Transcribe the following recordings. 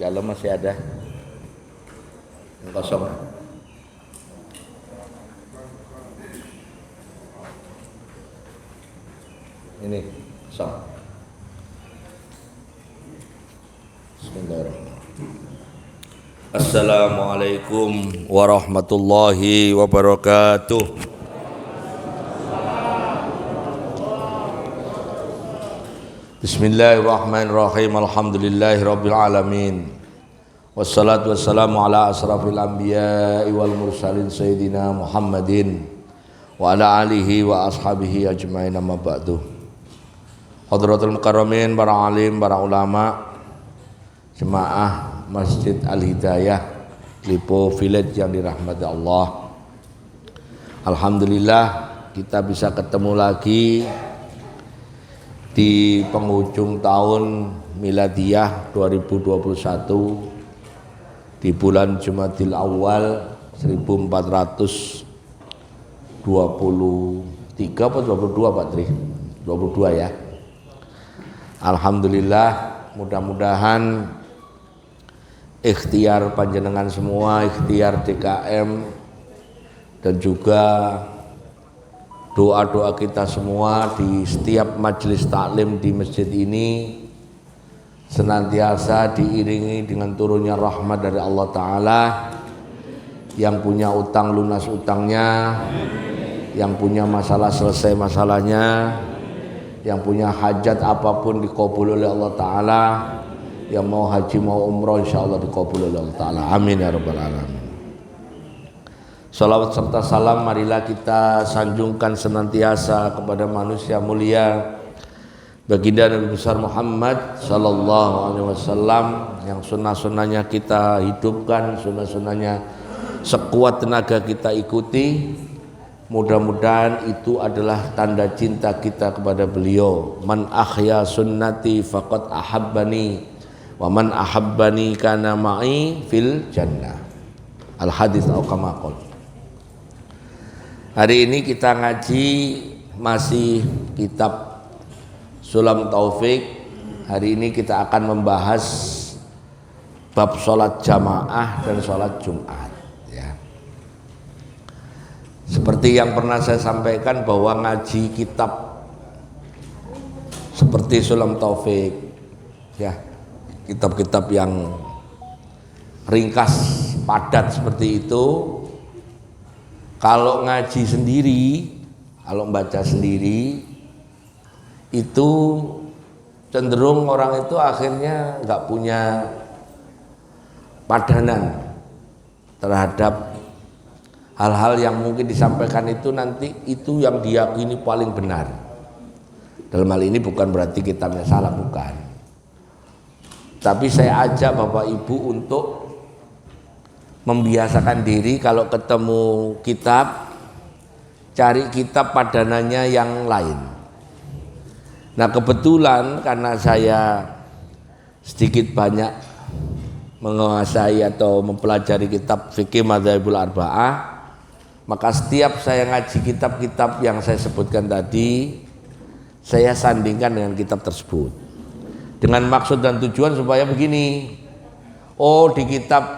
Dalam masih ada yang kosong. Ini kosong. Bismillahirrahmanirrahim. Assalamualaikum warahmatullahi wabarakatuh. Bismillahirrahmanirrahim. Alhamdulillahirabbil alamin. Wassalatu wassalamu ala asrafil anbiya'i wal mursalin sayyidina Muhammadin wa ala alihi wa ashabihi ajmain, amma ba'du. Hadratul mukarramin, para alim, para ulama, jemaah Masjid Al-Hidayah Lipo Village yang dirahmati Allah. Alhamdulillah kita bisa ketemu lagi di penghujung tahun miladiyah 2021 di bulan Jumadil Awal 1423 atau 22 Pak Tri? 22 ya. Alhamdulillah, mudah-mudahan ikhtiar panjenengan semua, ikhtiar DKM dan juga doa-doa kita semua di setiap majelis taklim di masjid ini senantiasa diiringi dengan turunnya rahmat dari Allah Ta'ala. Yang punya utang lunas utangnya, yang punya masalah selesai masalahnya, yang punya hajat apapun dikabul oleh Allah Ta'ala, yang mau haji mau umroh insyaallah dikabul oleh Allah Ta'ala. Amin ya rabbal alamin. Salawat serta salam marilah kita sanjungkan senantiasa kepada manusia mulia baginda Nabi besar Muhammad sallallahu alaihi wasallam, yang sunnah-sunnahnya kita hidupkan, sunnah-sunnahnya sekuat tenaga kita ikuti. Mudah-mudahan itu adalah tanda cinta kita kepada beliau. Man ahya sunnati faqad ahabbani wa man ahabbani kana ma'i fil jannah. Al hadits atau kama qala. Hari ini kita ngaji masih kitab Sulam Taufik. Hari ini kita akan membahas bab sholat jamaah dan sholat Jumat ya. Seperti yang pernah saya sampaikan bahwa ngaji kitab seperti Sulam Taufik ya, kitab-kitab yang ringkas padat seperti itu, kalau ngaji sendiri, kalau membaca sendiri, itu cenderung orang itu akhirnya nggak punya padanan terhadap hal-hal yang mungkin disampaikan itu nanti itu yang diyakini paling benar. Dalam hal ini bukan berarti kitabnya salah, bukan. Tapi saya ajak Bapak Ibu untuk membiasakan diri kalau ketemu kitab, cari kitab padanannya yang lain. Nah kebetulan karena saya sedikit banyak menguasai atau mempelajari kitab fikih madzhabul arba'ah, maka setiap saya ngaji kitab-kitab yang saya sebutkan tadi, saya sandingkan dengan kitab tersebut dengan maksud dan tujuan supaya begini, oh di kitab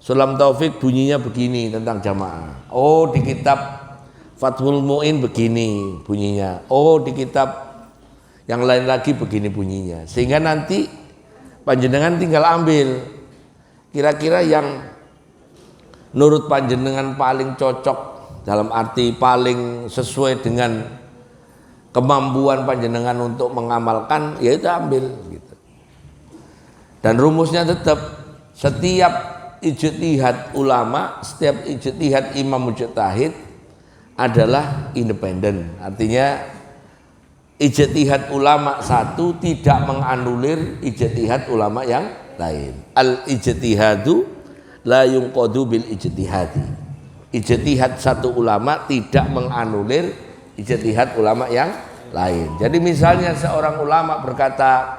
Sulam Taufik bunyinya begini tentang jamaah. Oh di kitab Fathul Mu'in begini bunyinya. Oh di kitab yang lain lagi begini bunyinya. Sehingga nanti panjenengan tinggal ambil kira-kira yang menurut panjenengan paling cocok, dalam arti paling sesuai dengan kemampuan panjenengan untuk mengamalkan, ya itu ambil gitu. Dan rumusnya tetap setiap ijtihad ulama, setiap ijtihad imam mujtahid adalah independen. Artinya ijtihad ulama satu tidak menganulir ijtihad ulama yang lain. Al ijtihadu la yunqadu bil ijtihadi. Ijtihad satu ulama tidak menganulir ijtihad ulama yang lain. Jadi misalnya seorang ulama berkata,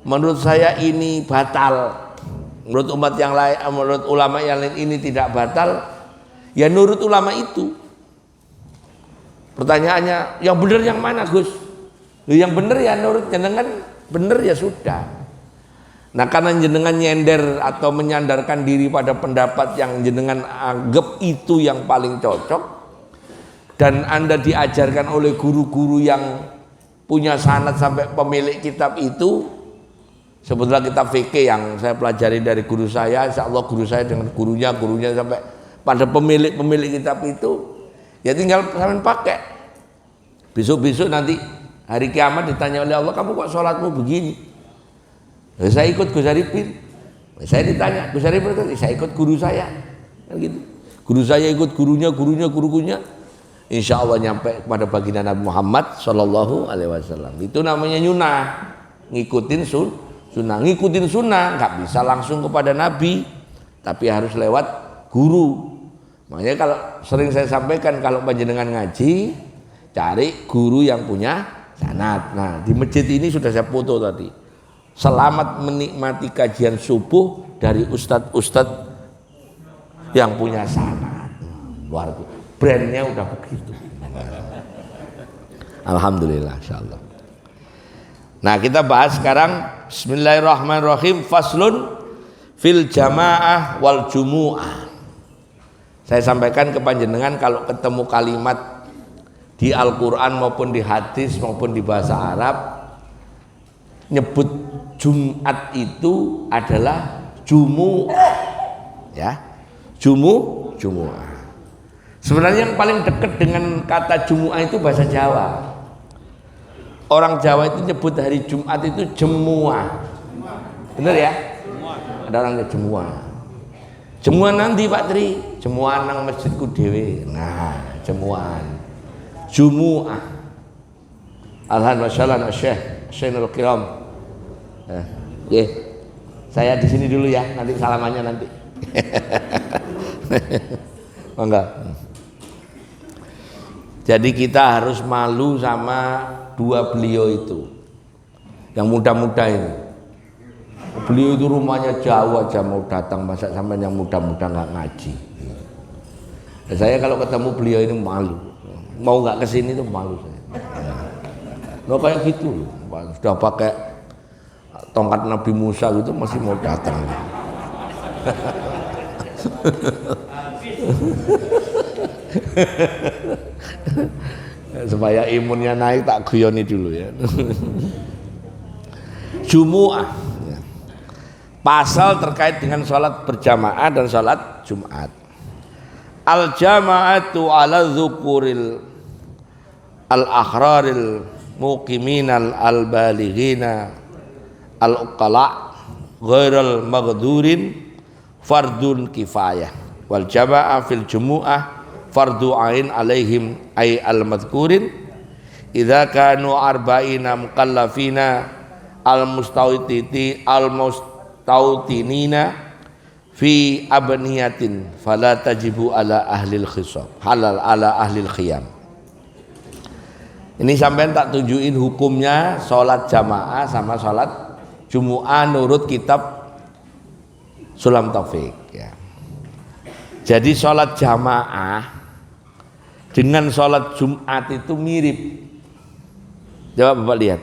menurut saya ini batal, menurut umat yang lain, menurut ulama yang lain ini tidak batal, ya nurut ulama itu. Pertanyaannya, yang benar yang mana Gus? Yang benar ya nurut jenengan benar ya sudah. Nah karena jenengan nyender atau menyandarkan diri pada pendapat yang jenengan anggap itu yang paling cocok, dan Anda diajarkan oleh guru-guru yang punya sanad sampai pemilik kitab itu, sebetulnya kitab fikih yang saya pelajari dari guru saya, insya Allah guru saya dengan gurunya sampai pada pemilik kitab itu, ya tinggal kalian pakai. Besok-besok nanti hari kiamat ditanya oleh Allah, kamu kok sholatmu begini? Ya, saya ikut Gus Arifin. Saya ditanya, Gus Arifin, saya ikut guru saya. Kan gitu. Guru saya ikut gurunya. Insya Allah nyampe kepada baginda Nabi Muhammad Sallallahu Alaihi Wasallam. Itu namanya nyunah, ngikutin sunnah. Ngikutin sunnah nggak bisa langsung kepada Nabi, tapi harus lewat guru. Makanya kalau sering saya sampaikan, kalau panjenengan ngaji, cari guru yang punya sanad. Nah di masjid ini sudah saya foto tadi. Selamat menikmati kajian subuh dari ustadz-ustadz yang punya sanad. Luar biasa. Brandnya udah begitu. Alhamdulillah, insyaallah. Nah kita bahas sekarang Bismillahirrahmanirrahim. Faslun fil jamaah wal jumu'ah. Saya sampaikan ke panjenengan, kalau ketemu kalimat di Al-Quran maupun di hadis maupun di bahasa Arab nyebut Jumat itu adalah jumu'ah, ya, jumu'ah. Sebenarnya yang paling dekat dengan kata jumu'ah itu bahasa Jawa. Orang Jawa itu nyebut hari Jumat itu jemuah, bener ya? Ada orangnya jemuah. Jemuah nanti Pak Tri, jemuah nang masjidku dewe. Nah, jemuan, jumu'ah. Alhamdulillah, Syekh Syekhnul Kiram. Oke, saya di sini dulu ya, nanti salamannya nanti. Enggak. Jadi kita harus malu sama dua beliau itu, yang muda-muda ini. Beliau itu rumahnya jauh aja mau datang, masa sampai yang muda-muda nggak ngaji. Dan saya kalau ketemu beliau ini malu, mau nggak kesini tuh malu saya. Nah, kayak gitu, sudah pakai tongkat Nabi Musa gitu masih mau datang. Supaya imunnya naik tak guyoni dulu ya. Jumu'ah, pasal terkait dengan sholat berjamaah dan sholat Jumat. Al jama'atu ala dzukuril al akhraril muqiminal al balighina al-uqala ghairal maghdurin fardun kifayah wal jama'ah fil jumu'ah fardu ain alaihim ay al-madhkurin idza kanu arba'ina mukallafina al-mustautinina fi abniyatin fala tajibu ala ahlil khisab halal ala ahlil khiyam. Ini sampean tak tunjukin hukumnya sholat jamaah sama sholat Jumu'ah nurut kitab Sulam Taufik ya. Jadi sholat jamaah dengan sholat Jumat itu mirip. Coba Bapak lihat,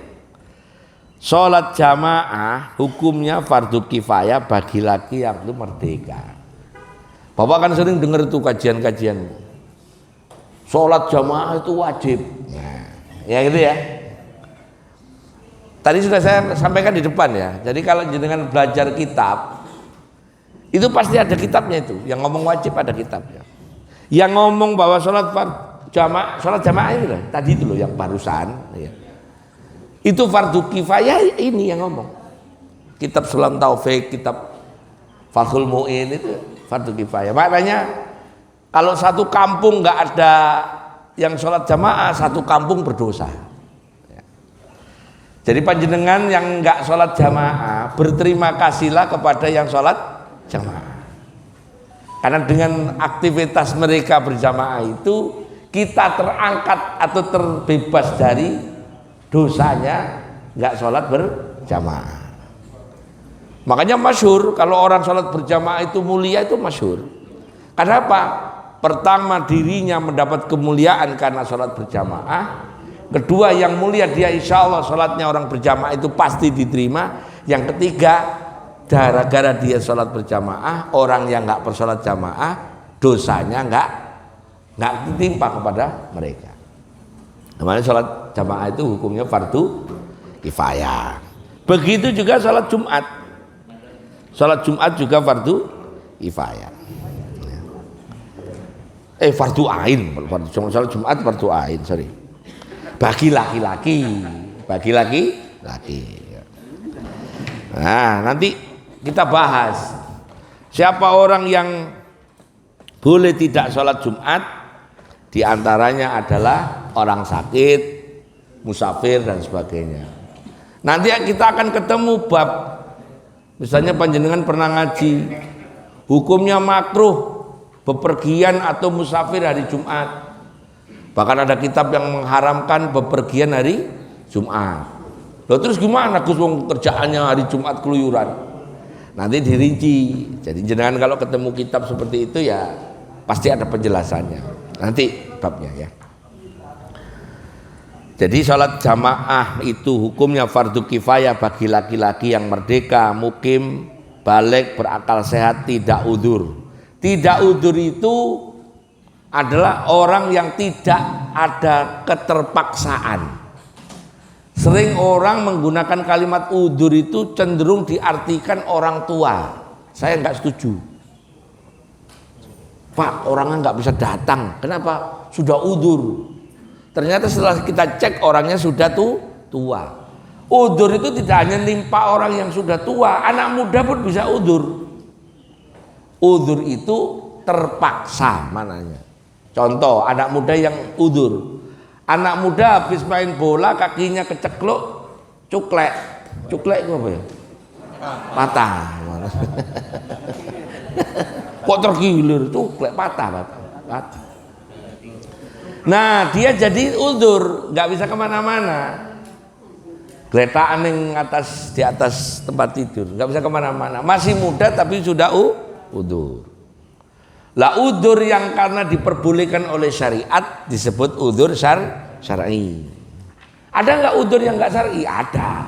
sholat jamaah hukumnya fardu kifayah bagi laki yang itu merdeka. Bapak kan sering dengar itu kajian-kajian, sholat jamaah itu wajib, nah, ya gitu ya. Tadi sudah saya sampaikan di depan ya. Jadi kalau jenengan belajar kitab, itu pasti ada kitabnya itu. Yang ngomong wajib ada kitabnya. Yang ngomong bahwa sholat jamaah ini loh, tadi itu loh yang barusan. Ya. Itu fardu kifayah ini yang ngomong. Kitab Sulam Taufik, kitab Fathul Mu'in itu fardu kifayah. Maknanya kalau satu kampung nggak ada yang sholat jamaah, satu kampung berdosa. Jadi panjenengan yang enggak sholat jamaah berterima kasihlah kepada yang sholat jamaah, karena dengan aktivitas mereka berjamaah itu kita terangkat atau terbebas dari dosanya enggak sholat berjamaah. Makanya masyhur kalau orang sholat berjamaah itu mulia, itu masyhur. Karena apa? Pertama, dirinya mendapat kemuliaan karena sholat berjamaah. Kedua, yang mulia dia insya Allah sholatnya orang berjamaah itu pasti diterima. Yang ketiga, gara-gara dia sholat berjamaah, orang yang nggak bersolat jamaah dosanya nggak ditimpa kepada mereka. Namanya sholat jamaah itu hukumnya fardu kifayah. Begitu juga sholat Jumat. Sholat Jumat juga fardu kifayah. Fardu ain. Sholat Jumat fardu ain, sorry. Bagi laki-laki. Nah, nanti kita bahas siapa orang yang boleh tidak sholat Jumat. Di antaranya adalah orang sakit, musafir dan sebagainya. Nanti kita akan ketemu bab, misalnya panjenengan pernah ngaji, hukumnya makruh bepergian atau musafir hari Jumat. Bahkan ada kitab yang mengharamkan bepergian hari Jumat. Loh terus gimana Gus wong kerjaannya hari Jumat keluyuran? Nanti dirinci. Jadi jenengan kalau ketemu kitab seperti itu ya pasti ada penjelasannya. Nanti babnya ya. Jadi sholat jamaah itu hukumnya fardu kifayah bagi laki-laki yang merdeka, mukim, balik, berakal sehat, tidak udzur. Tidak udzur itu adalah orang yang tidak ada keterpaksaan. Sering orang menggunakan kalimat udzur itu cenderung diartikan orang tua. Saya nggak setuju. Pak, orangnya nggak bisa datang. Kenapa? Sudah udzur. Ternyata setelah kita cek orangnya sudah tua. Udzur itu tidak hanya nimpa orang yang sudah tua, anak muda pun bisa udzur. Udzur itu terpaksa mananya. Contoh, anak muda yang udzur. Anak muda habis main bola kakinya kecekluk, cuklek. Cuklek itu apa ya? Patah. Kok tergilir, cuklek patah. Nah dia jadi udzur, nggak bisa kemana-mana. Geletaan yang di atas tempat tidur, nggak bisa kemana-mana. Masih muda tapi sudah udzur. Lah udzur yang karena diperbolehkan oleh syariat disebut udzur syar'i. Ada nggak udzur yang nggak syar'i? Ada.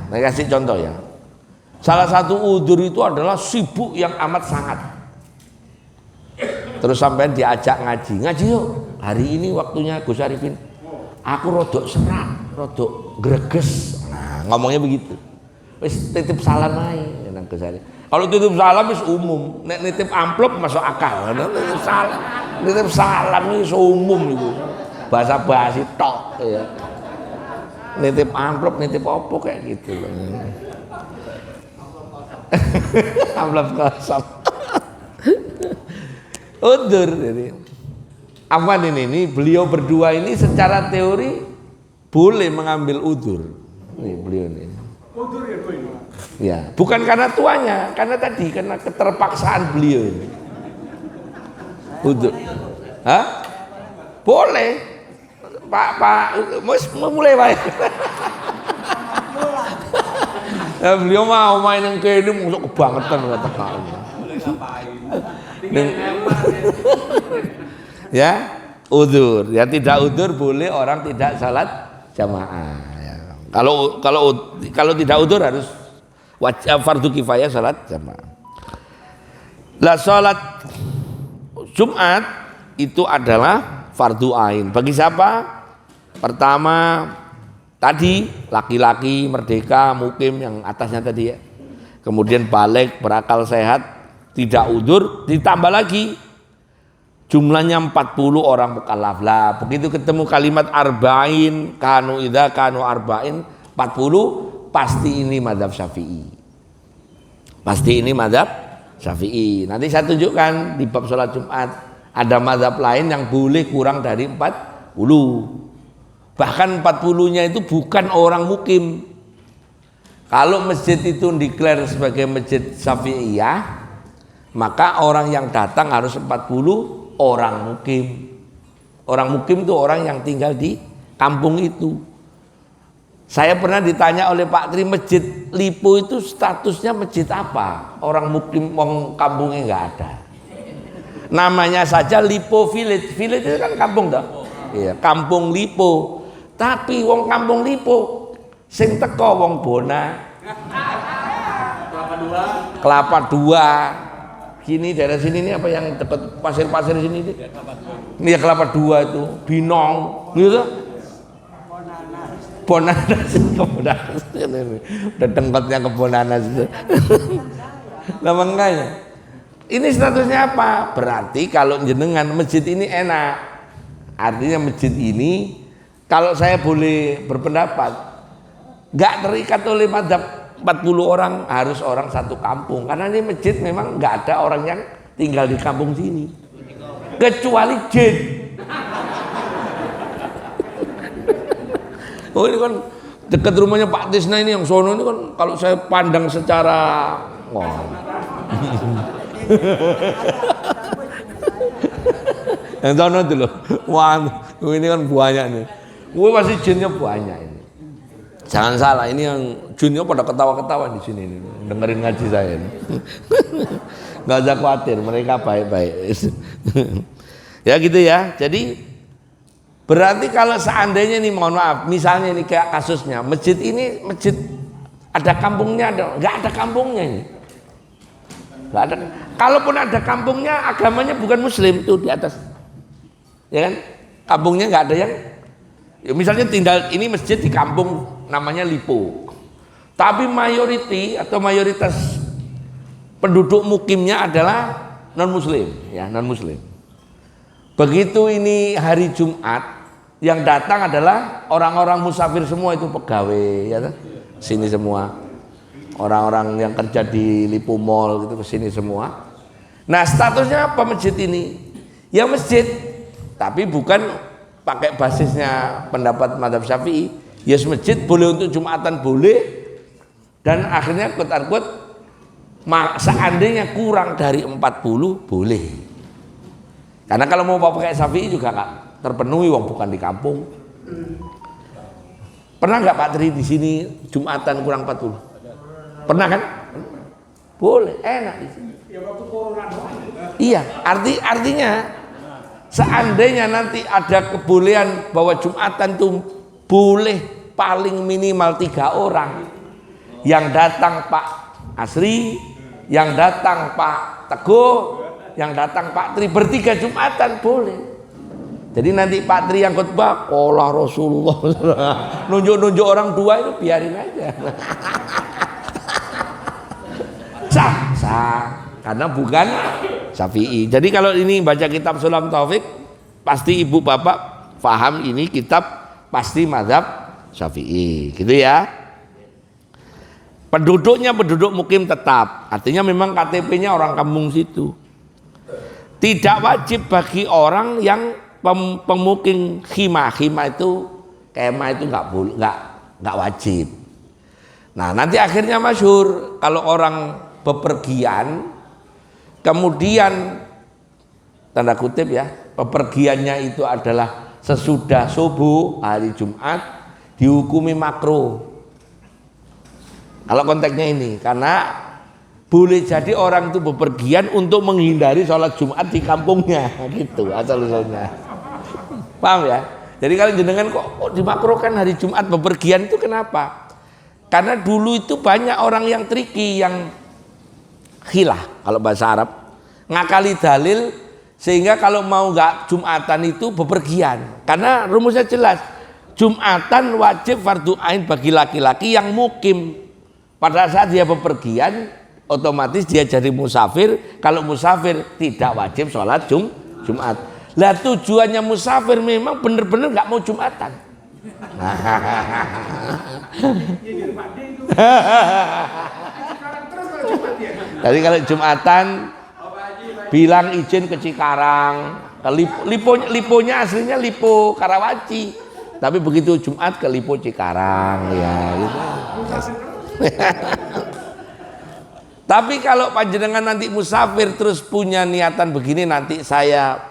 Saya kasih contoh ya. Salah satu udzur itu adalah sibuk yang amat sangat. Terus sampai diajak ngaji yuk. Hari ini waktunya Gus Arifin. Aku rodok serak, rodok greges. Nah, ngomongnya begitu. Wis titip salam ae nang Gus Arifin. Kalau titip salam wis umum. Nek nitip amplop masuk akal. Nitip salam wis umum itu. Bahasa basi tok ya. Nitip amplop, nitip opo kayak gitu loh. Amplop kosong. Udzur jadi. Apa ini beliau berdua ini secara teori boleh mengambil udzur. Nih beliau ini. Udzur ya Bu ini. Ya, bukan karena tuanya, karena keterpaksaan beliau ini. Udzur. Hah? Boleh. Pak mau mulai Pak. Ya, beliau mau main yang kayak ini masuk kebangetan kata kakaknya. Ya, udzur. Ya tidak udzur boleh orang tidak salat jamaah. Ya. Kalau tidak udzur harus wajib fardu kifayah salat jamaah. Lah salat Jumat itu adalah fardu ain. Bagi siapa? Pertama tadi laki-laki merdeka, mukim yang atasnya tadi ya. Kemudian balik, berakal sehat, tidak udzur, ditambah lagi jumlahnya 40 orang mukallaf. Lah begitu ketemu kalimat arba'in, kanu arba'in 40, pasti ini mazhab Syafi'i. Nanti saya tunjukkan di bab sholat Jumat ada mazhab lain yang boleh kurang dari 40. Bahkan 40-nya itu bukan orang mukim. Kalau masjid itu declare sebagai masjid Syafi'iyah, maka orang yang datang harus 40 orang mukim. Orang mukim itu orang yang tinggal di kampung itu. Saya pernah ditanya oleh Pak Tri, masjid Lipo itu statusnya masjid apa? Orang mukim, orang kampungnya nggak ada. Namanya saja Lipo Village. Village itu kan kampung toh? Iya, kampung Lipo. Tapi wong kampung Lipo sing teko wong Bona. Kelapa Dua. Kini daerah sini ini apa yang dekat pasir-pasir sini ini? Ini ya Kelapa Dua itu, Binong, gitu. Bonanas, Bonanas. Udah dengkotnya ke Bonanas itu. Nah makanya, ini statusnya apa? Berarti kalau jenengan masjid ini enak. Artinya masjid ini, kalau saya boleh berpendapat, nggak terikat oleh madzhab 40 orang, harus orang satu kampung. Karena ini masjid memang nggak ada orang yang tinggal di kampung sini, kecuali jin. Oh ini kan dekat rumahnya Pak Tisna ini yang sono ini kan kalau saya pandang secara wah. Yang sono itu loh, wah ini kan banyak nih. Gue masih jinnya banyak ini. Jangan salah, ini yang jinnya pada ketawa-ketawa di sini nih, dengerin ngaji saya ini. Nggak usah khawatir, mereka baik-baik. Ya gitu ya. Jadi berarti kalau seandainya nih mohon maaf, misalnya ini kayak kasusnya masjid ini masjid ada kampungnya, nggak ada kampungnya ini. Nggak ada. Kalaupun ada kampungnya, agamanya bukan Muslim tuh di atas. Ya kan? Kampungnya nggak ada yang. Ya misalnya tinggal ini masjid di kampung namanya Lipo. Tapi mayoritas penduduk mukimnya adalah non Muslim, ya non Muslim. Begitu ini hari Jumat, yang datang adalah orang-orang musafir semua itu pegawai, ya sini semua. Orang-orang yang kerja di Lipo Mall gitu kesini semua. Nah statusnya apa masjid ini? Ya masjid, tapi bukan pakai basisnya pendapat madzhab Syafi'i. Ya masjid boleh untuk Jumatan boleh, dan akhirnya quote-unquote seandainya kurang dari 40 boleh. Karena kalau mau pakai Syafi'i juga nggak terpenuhi, wong bukan di kampung. Pernah nggak Pak Tri di sini Jumatan kurang 40? Pernah kan? Boleh, enak di sini. Iya, artinya seandainya nanti ada kebolehan bahwa Jumatan itu boleh paling minimal 3 orang, yang datang Pak Asri, yang datang Pak Teguh, yang datang Pak Tri, bertiga Jumatan boleh. Jadi nanti Pak Tri yang khutbah, qala Rasulullah, nunjuk-nunjuk orang dua itu biarin aja. Sah, karena bukan Syafi'i. Jadi kalau ini baca kitab Sulam Taufik, pasti ibu bapak paham ini kitab pasti mazhab Syafi'i, gitu ya. Penduduknya penduduk mukim tetap, artinya memang KTP-nya orang kampung situ. Tidak wajib bagi orang yang pemukim khimah itu kemah itu nggak wajib. Nah nanti akhirnya masyhur kalau orang bepergian, kemudian tanda kutip ya, bepergiannya itu adalah sesudah subuh hari Jumat, dihukumi makruh. Kalau konteksnya ini, karena boleh jadi orang itu bepergian untuk menghindari sholat Jumat di kampungnya, gitu asal usulnya. Paham ya? Jadi kalau jenengan kok dimakruhkan hari Jumat bepergian itu kenapa? Karena dulu itu banyak orang yang triki, yang khilah kalau bahasa Arab, ngakali dalil sehingga kalau mau nggak Jumatan itu bepergian. Karena rumusnya jelas, Jumatan wajib fardu ain bagi laki-laki yang mukim. Pada saat dia bepergian, otomatis dia jadi musafir. Kalau musafir tidak wajib sholat Jumat. Lah tujuannya musafir memang benar-benar nggak mau Jumatan. Jadi kalau Jumatan bilang izin ke Cikarang, ke Liponya aslinya Lipo Karawaci, tapi begitu Jumat ke Lipo Cikarang ya gitu. Tapi kalau panjenengan nanti musafir terus punya niatan begini, nanti saya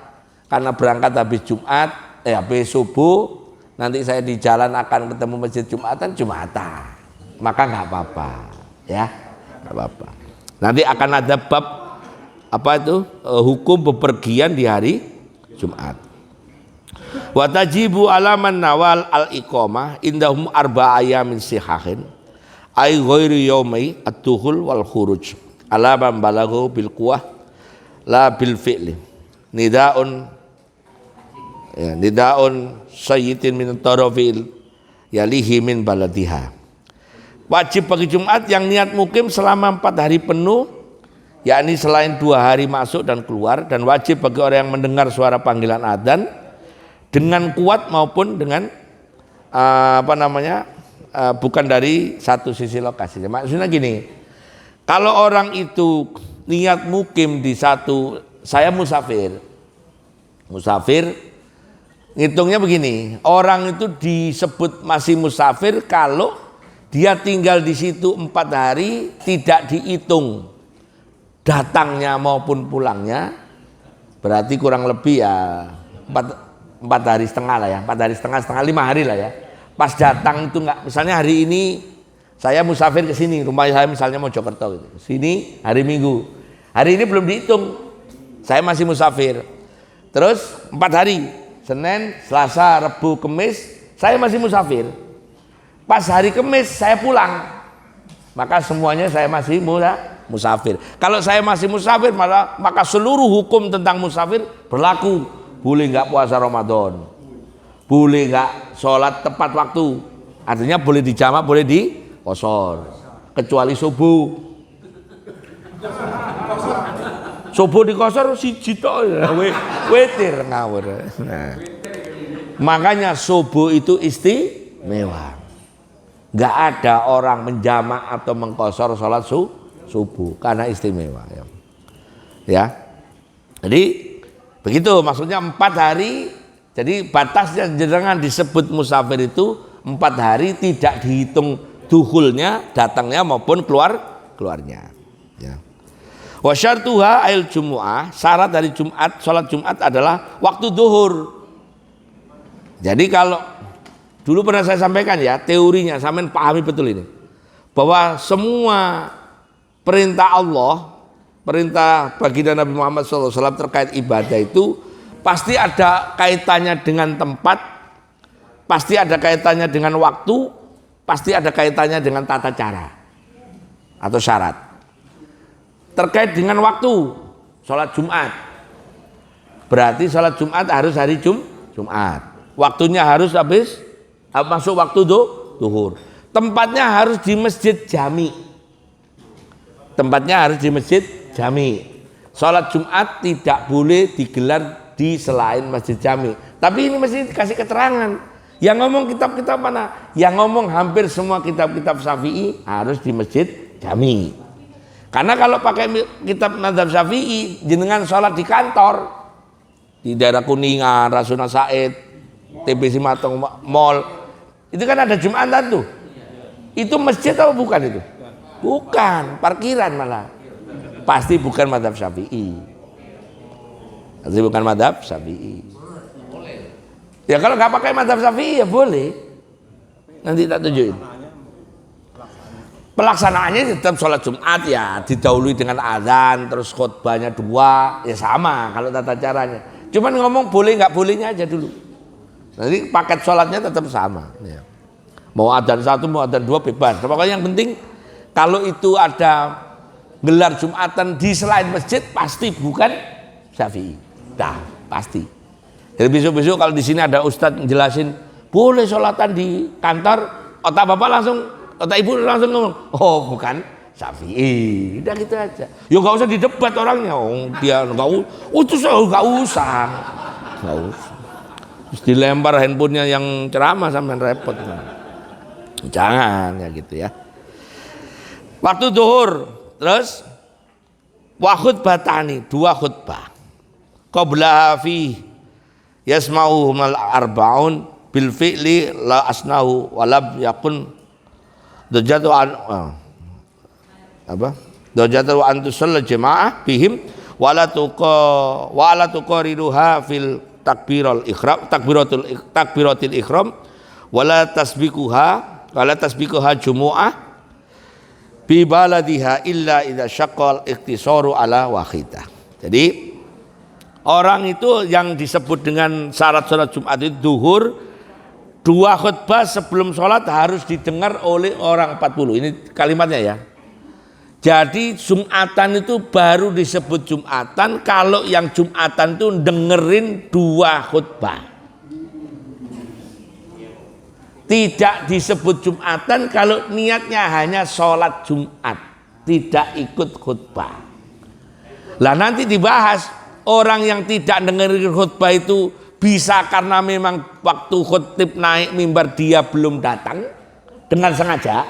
karena berangkat habis Jumat, habis subuh, nanti saya di jalan akan ketemu masjid Jumatan, maka nggak apa-apa, ya, nggak apa-apa. Nanti akan ada bab apa itu hukum bepergian di hari Jumat. Wa tajibu alaman nawal al iqamah indahum arba ayamin sihahin. ai ghairi yaumai ad-dukhul wal khuruj ala man balaghu bil quwah la bil fi'li nidaun ya, nidaun sayyidin min tarafil yalihi min baladiha. Wajib bagi Jumat yang niat mukim selama 4 hari penuh, yakni selain 2 hari masuk dan keluar, dan wajib bagi orang yang mendengar suara panggilan adzan dengan kuat maupun dengan bukan dari satu sisi lokasi. Maksudnya gini, kalau orang itu niat mukim di satu, saya musafir, ngitungnya begini, orang itu disebut masih musafir kalau dia tinggal di situ 4 hari, tidak dihitung datangnya maupun pulangnya, berarti kurang lebih ya 4 hari setengah lah ya, 4 hari setengah 5 hari lah ya. Pas datang itu enggak, misalnya hari ini saya musafir ke sini, rumah saya misalnya Mojokerto gitu. Sini hari Minggu. Hari ini belum dihitung. Saya masih musafir. Terus 4 hari, Senin, Selasa, Rabu, Kamis, saya masih musafir. Pas hari Kamis saya pulang. Maka semuanya saya masih musafir. Kalau saya masih musafir, maka seluruh hukum tentang musafir berlaku. Boleh enggak puasa Ramadan, boleh enggak sholat tepat waktu, artinya boleh dijamak, boleh dikosor, kecuali subuh. Subuh dikosor siji tok witir ngawur. Nah, makanya subuh itu istimewa. Enggak ada orang menjamak atau mengkosor sholat subuh karena istimewa ya. Ya. Jadi begitu maksudnya 4 hari, jadi batasnya jenengan disebut musafir itu 4 hari tidak dihitung dukhulnya, datangnya maupun keluarnya. Ya. Wa syartuha ail jumu'ah, syarat dari Jumat, sholat Jumat adalah waktu duhur. Jadi kalau dulu pernah saya sampaikan ya, teorinya sampean pahami betul ini, bahwa semua perintah Allah, perintah baginda Nabi Muhammad SAW terkait ibadah itu pasti ada kaitannya dengan tempat, pasti ada kaitannya dengan waktu, pasti ada kaitannya dengan tata cara atau syarat. Terkait dengan waktu, sholat Jumat, berarti sholat Jumat harus hari Jumat, waktunya harus habis masuk waktu duhur. Tempatnya harus di masjid jami. Tempatnya harus di masjid jami. Sholat Jumat tidak boleh digelar di selain masjid jami. Tapi ini mesti dikasih keterangan. Yang ngomong kitab-kitab mana? Yang ngomong hampir semua kitab-kitab Syafi'i harus di masjid jami. Karena kalau pakai kitab mazhab Syafi'i, jenengan sholat di kantor, di daerah Kuningan, Rasuna Said, TBC Mateng Mall, itu kan ada Jumatan tuh. Itu masjid atau bukan itu? Bukan, parkiran malah. Pasti bukan mazhab Syafi'i. Pasti bukan mazhab Syafi'i. Ya kalau nggak pakai mazhab Syafi'i ya boleh. Nanti tak tunjukin. Pelaksanaannya tetap sholat Jumat ya, didahului dengan azan, terus khutbahnya 2, ya sama kalau tata caranya. Cuman ngomong boleh nggak bolehnya aja dulu. Nanti paket sholatnya tetap sama. Ya. Mau adzan 1, mau adzan 2 bebas. Pokoknya yang penting kalau itu ada gelar Jumatan di selain masjid pasti bukan Syafi'i. Dah pasti. Jadi besok-besok kalau di sini ada ustadz jelasin boleh sholatan di kantor, otak bapak langsung, otak ibu langsung ngomong, oh bukan Syafi'i. Udah gitu aja. Ya nggak usah didebat orangnya. Oh dia nggak usah. Terus dilempar handphonenya yang ceramah sampai repot. Jangan ya gitu ya. Waktu zuhur, terus wa khutbatani, 2 khutbah. Qabla fi yasma'u mal arba'un bil fi'li la asnahu wa lam yakun dajatu an dajatu an tusalla jamaah bihim wala tuqariruha fil takbiratul ihram wala tasbikuha jumu'ah bi baladiha illa idza syaqqal iktisaru ala wahidah. Jadi orang itu yang disebut dengan syarat sholat Jumat itu duhur 2 khutbah sebelum sholat harus didengar oleh orang 40. Ini kalimatnya ya. Jadi Jumatan itu baru disebut Jumatan kalau yang Jumatan itu dengerin 2 khutbah. Tidak disebut Jumatan kalau niatnya hanya sholat Jumat, tidak ikut khutbah. Lah nanti dibahas orang yang tidak dengerin khutbah itu bisa karena memang waktu khutib naik mimbar dia belum datang dengan sengaja,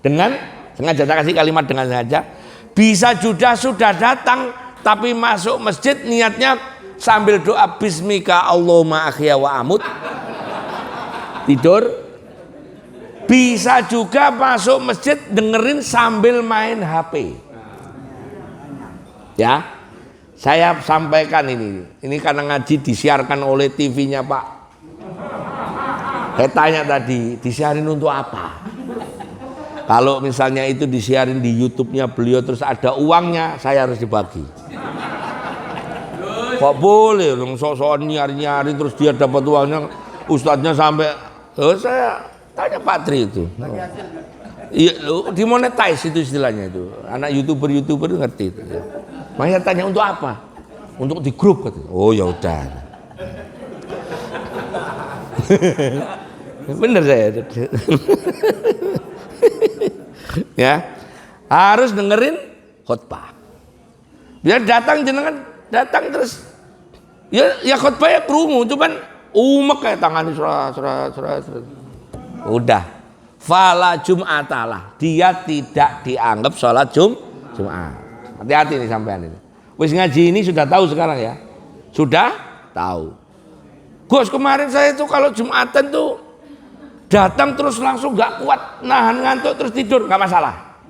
saya kasih kalimat dengan sengaja. Bisa juga sudah datang tapi masuk masjid niatnya sambil doa bismika Allahumma ahya wa amut, tidur. Bisa juga masuk masjid dengerin sambil main HP. Ya. Saya sampaikan ini karena ngaji disiarkan oleh TV-nya Pak. Saya tanya tadi, disiarin untuk apa? Kalau misalnya itu disiarin di YouTube-nya beliau terus ada uangnya, saya harus dibagi. Kok boleh dong sok-sokan nyari-nyari terus dia dapat uangnya, ustadznya sampai, saya tanya Pak Tri itu. Iya, dimonetize itu istilahnya itu. Anak YouTuber itu ngerti itu. Makanya tanya untuk apa? Untuk di grup katanya. Oh ya udah. Bener saya. Ya. Harus dengerin khutbah. Biar datang jenengan datang terus. Ya khutbah ya krungu, cuman umek kayak tangan serah. Udah. Fala Jum'atalah. Dia tidak dianggap sholat Jumat. Hati-hati nih sampean ini. Wis ngaji ini sudah tahu sekarang ya. Sudah tahu. Gus, kemarin saya itu kalau Jumatan tuh datang terus langsung gak kuat, nahan ngantuk terus tidur, gak masalah.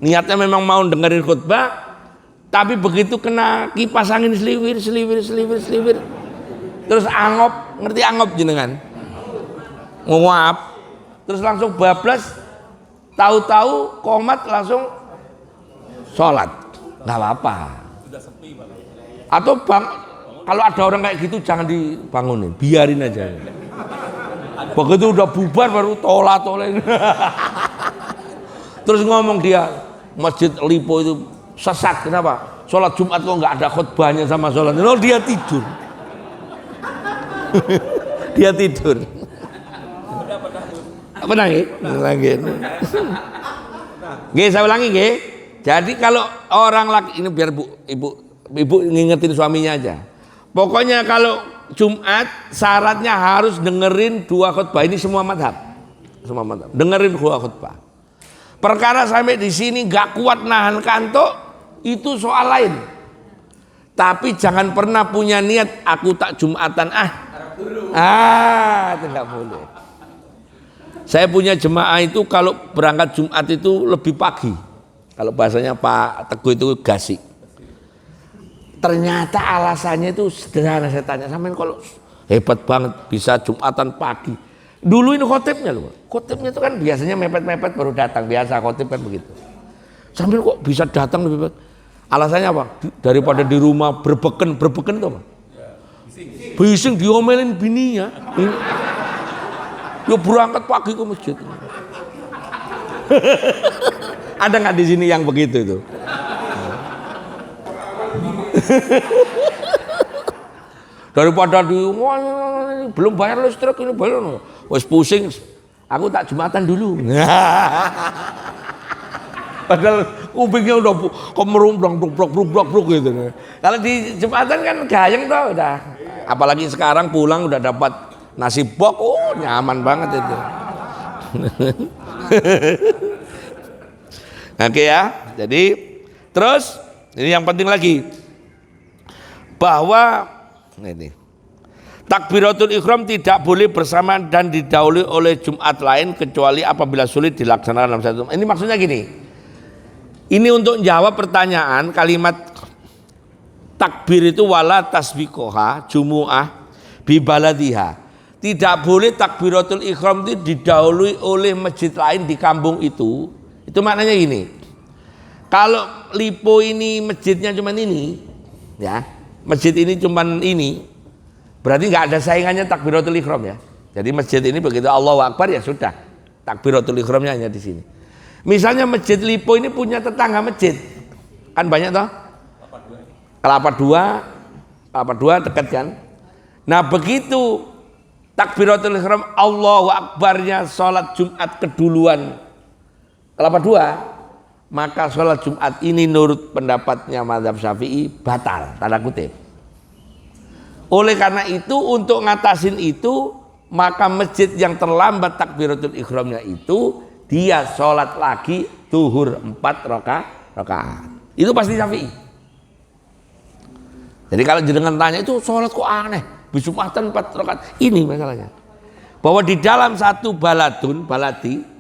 Niatnya memang mau dengerin khutbah, tapi begitu kena kipas angin seliwir. Terus angop, ngerti angop jenengan? Nguap. Terus langsung bablas, tahu-tahu komat langsung sholat, nggak apa-apa. Atau kalau ada orang kayak gitu jangan dibangunin, biarin aja. Begitu udah bubar baru tolak-tolak. Terus ngomong dia, Masjid Lipo itu sesat, kenapa? Sholat Jumat kok nggak ada khutbahnya sama sholat. No, dia tidur. Dia tidur. Apa lagi? Saya ulangi, nggih. Jadi kalau orang laki ini biar ibu ngingetin suaminya aja. Pokoknya kalau Jumat syaratnya harus dengerin 2 khutbah. Ini semua madhab. Dengerin 2 khutbah. Perkara sampai di sini nggak kuat nahan kantuk itu soal lain. Tapi jangan pernah punya niat aku tak Jumatan itu nggak boleh. Saya punya jemaah itu kalau berangkat Jumat itu lebih pagi. Kalau bahasanya Pak Teguh itu gasik. Ternyata alasannya itu sederhana. Saya tanya, sampean kalau hebat banget bisa Jumatan pagi. Dulu ini khotibnya loh. Khotibnya itu kan biasanya mepet-mepet baru datang. Biasa khotib kan begitu. Sambil kok bisa datang lebih baik. Alasannya apa? Daripada di rumah berbeken tuh apa? Bising diomelin bininya. Yo berangkat pagi ke masjid. Ada nggak di sini yang begitu itu? Daripada belum bayar listrik ini bayar, wes pusing. Aku tak Jumatan dulu. Padahal kupingnya udah kemerumbrang bruk gitu. Kalau di Jumatan kan gayeng tuh udah. Apalagi sekarang pulang udah dapat nasi bok, nyaman banget itu. Oke ya, jadi terus ini yang penting lagi bahwa ini takbiratul ihram tidak boleh bersamaan dan didahului oleh Jumat lain kecuali apabila sulit dilaksanakan dalam satu. Ini maksudnya gini. Ini untuk jawab pertanyaan kalimat takbir itu wala tasbiqoha jumu'ah bi baladiha. Tidak boleh takbiratul ihram itu didahului oleh masjid lain di kampung itu. Itu maknanya gini. Kalau Lipo ini masjidnya cuman ini, ya. Masjid ini cuman ini. Berarti nggak ada saingannya takbiratul ihram ya. Jadi masjid ini begitu Allahu Akbar ya sudah. Takbiratul ihramnya hanya di sini. Misalnya Masjid Lipo ini punya tetangga masjid. Kan banyak toh? Kelapa dua dekat kan? Nah, begitu takbiratul ihram Allahu Akbarnya sholat Jumat keduluan Kelapa dua, maka sholat Jumat ini menurut pendapatnya mazhab Syafi'i batal, tanda kutip. Oleh karena itu untuk ngatasin itu, maka masjid yang terlambat takbiratul ihramnya itu dia sholat lagi zuhur 4 rakaat. Itu pasti Syafi'i. Jadi kalau jenengan tanya itu sholat kok aneh, Jumatan 4 rakaat. Ini masalahnya. Bahwa di dalam satu baladi,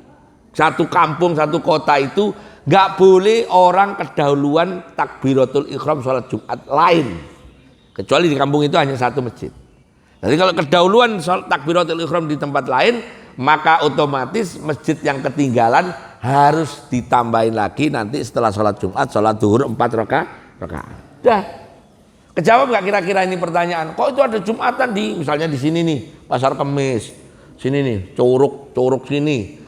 satu kampung, satu kota itu nggak boleh orang kedahuluan takbiratul ihram sholat Jumat lain. Kecuali di kampung itu hanya satu masjid. Jadi kalau kedahuluan sholat takbiratul ihram di tempat lain, maka otomatis masjid yang ketinggalan harus ditambahin lagi nanti setelah sholat Jumat, sholat zuhur 4 rakaat. Dah. Kejawab nggak kira-kira ini pertanyaan? Kok itu ada Jumatan di misalnya di sini nih Pasar Kemis, sini nih Curug sini,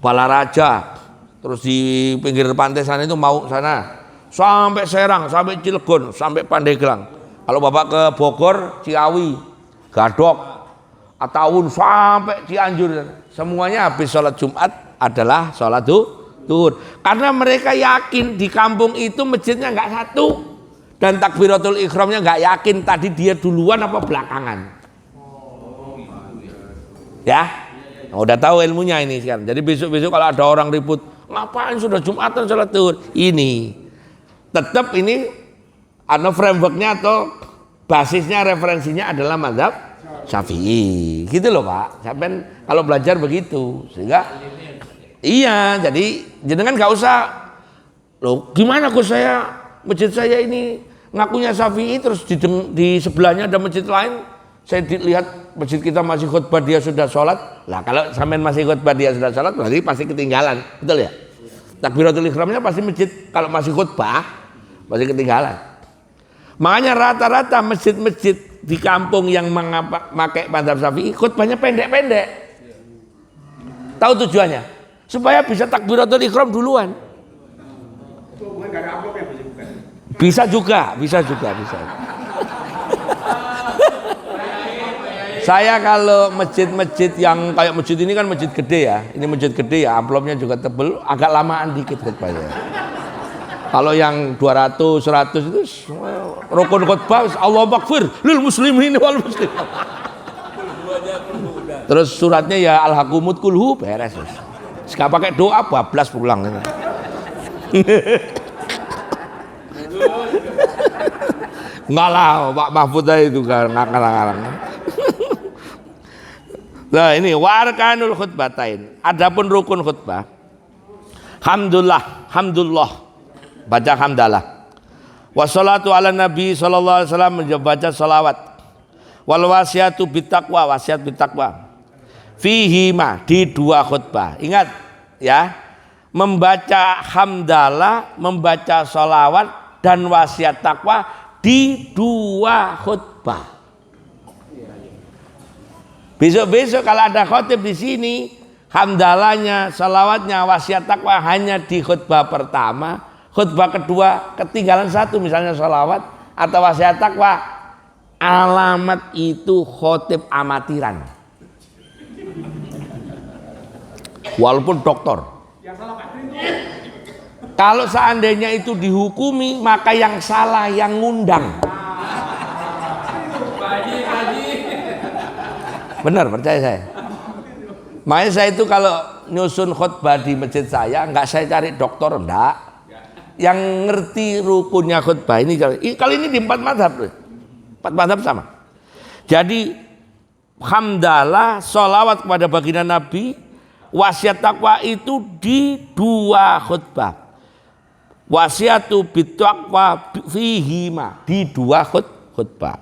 Balaraja, terus di pinggir pantai sana itu mau sana, sampai Serang, sampai Cilegon, sampai Pandeglang. Kalau bapak ke Bogor, Ciawi, Gadok, Ataun sampai Cianjur, semuanya habis sholat Jumat adalah sholat zuhur. Karena mereka yakin di kampung itu masjidnya nggak satu. Dan takbiratul ihramnya nggak yakin tadi dia duluan apa belakangan. Ya, nah, udah tahu ilmunya ini kan. Jadi besok-besok kalau ada orang ribut, ngapain sudah Jumatan sholat zuhur? Ini tetap ini frameworknya atau basisnya referensinya adalah mazhab Syafi'i. Gitu loh Pak. Sampai kalau belajar begitu sehingga iya. Jadi jenengan nggak usah loh. Gimana kok masjid saya ini ngakunya Syafi'i terus di sebelahnya ada masjid lain, saya lihat masjid kita masih khutbah dia sudah sholat. Lah kalau sampean masih khutbah dia sudah sholat berarti pasti ketinggalan, betul ya? Takbiratul ihramnya pasti masjid kalau masih khutbah masih ketinggalan. Makanya rata-rata masjid-masjid di kampung yang memakai mazhab Syafi'i khutbahnya pendek-pendek. Tahu tujuannya? Supaya bisa takbiratul ihram duluan. Bisa juga. Saya kalau masjid-masjid yang kayak masjid ini kan masjid gede ya, ini masjid gede ya, amplopnya juga tebel, agak lamaan dikit khutbahnya. Kalau yang 200, 100 itu rukun khutbah, Allahu Akbar lil muslimin wal muslim. Terus suratnya ya al-hakumut kulhu beres. Enggak pakai doa bablas pulang. Enggak lah, Pak Mahfud itu kan ngarang-ngarang. Nah ini warkanul khutbatain. Adapun rukun khutbah, hamdulillah, baca hamdalah. Wassalatu ala nabi sallallahu alaihi wasallam, baca salawat. Wal wasiatu bittaqwa, wasiat bittaqwa. Fihi ma, di dua khutbah. Ingat ya, membaca hamdalah, membaca salawat dan wasiat takwa di dua khutbah. Besok-besok kalau ada khotib di sini, hamdalahnya, salawatnya, wasiat takwa hanya di khutbah pertama, khutbah kedua ketinggalan satu, misalnya salawat atau wasiat takwa, alamat itu khotib amatiran. Walaupun doktor. Kalau seandainya itu dihukumi, maka yang salah yang ngundang. Benar, percaya saya. Makanya saya itu kalau nyusun khutbah di masjid saya, enggak saya cari dokter, enggak. Yang ngerti rukunnya khutbah ini, kali ini di 4 mazhab. 4 mazhab sama. Jadi hamdalah, sholawat kepada baginda Nabi, wasiat takwa itu di dua khutbah. Wasiatu bittaqwa fihima, di dua khutbah.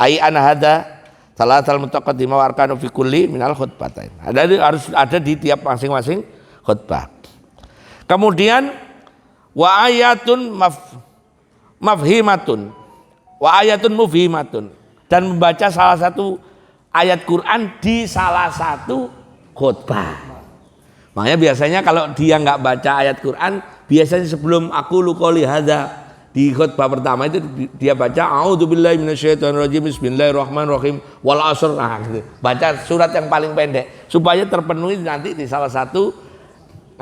Ai ana hada salatul mutaqaddimah wa arkanu fi kulli minal khutbatain. Harus ada di tiap masing-masing khutbah. Kemudian wa ayatun mufhimatun dan membaca salah satu ayat Quran di salah satu khutbah. Makanya biasanya kalau dia nggak baca ayat Quran, biasanya sebelum aku qouli hadza di khutbah pertama itu dia baca a'udzubillahi minasyaitonirrajim bismillahirrahmanirrahim wal 'ashr. Nah, gitu. Baca surat yang paling pendek supaya terpenuhi nanti di salah satu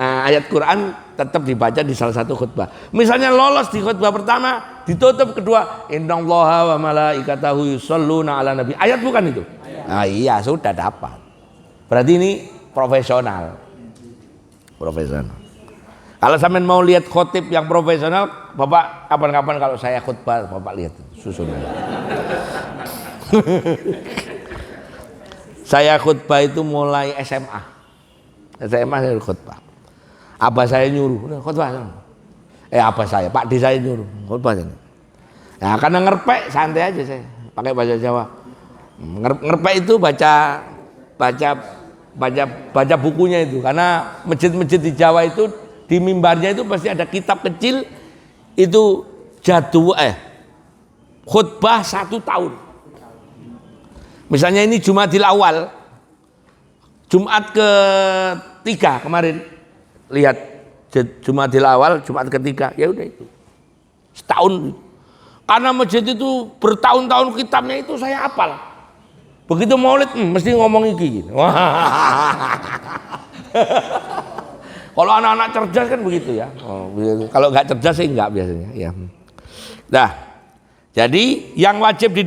ayat Quran tetap dibaca di salah satu khutbah. Misalnya lolos di khutbah pertama, ditutup kedua, innallaha wa malaikatahu yusholluna 'alan nabi. Ayat bukan itu? Nah, iya sudah dapat. Berarti ini profesional. Kalau sampean mau lihat khotib yang profesional, Bapak kapan-kapan kalau saya khutbah, Bapak lihat susunnya. Saya khutbah itu mulai SMA. SMA saya khutbah. Abah saya nyuruh, khutbah. Abah saya, Pak D saya nyuruh, khutbah. Nah, karena ngerpek santai aja saya, pakai bahasa Jawa. Ngerpek itu baca bukunya itu, karena masjid-masjid di Jawa itu di mimbarnya itu pasti ada kitab kecil itu khutbah 1 tahun. Misalnya ini Jumadil Awal, Jumat ke-3 kemarin, lihat Jumadil Awal, Jumat ke-3, ya udah itu setahun. Karena masjid itu bertahun-tahun kitabnya itu saya hafal. Begitu maulid mesti ngomong iki. Kalau anak-anak cerdas kan begitu ya. Kalau nggak cerdas sih nggak biasanya. Ya. Nah, jadi yang wajib di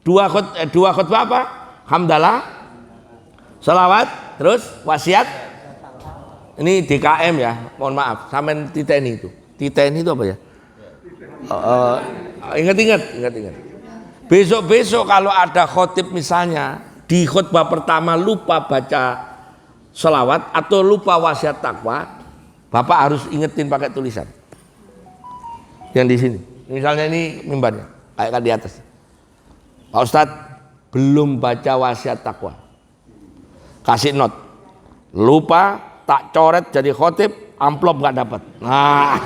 dua khutbah apa? Hamdalah, salawat, terus wasiat. Ini DKM ya. Mohon maaf, sampean titeni itu. Titeni itu apa ya? Ingat. Besok-besok kalau ada khotib misalnya di khutbah pertama lupa baca sholawat atau lupa wasiat takwa, Bapak harus ingetin pakai tulisan. Yang di sini, misalnya ini mimbarnya, kayak di atas. Pak Ustadz belum baca wasiat takwa, kasih not, lupa tak coret jadi khotib, amplop nggak dapat. Nah.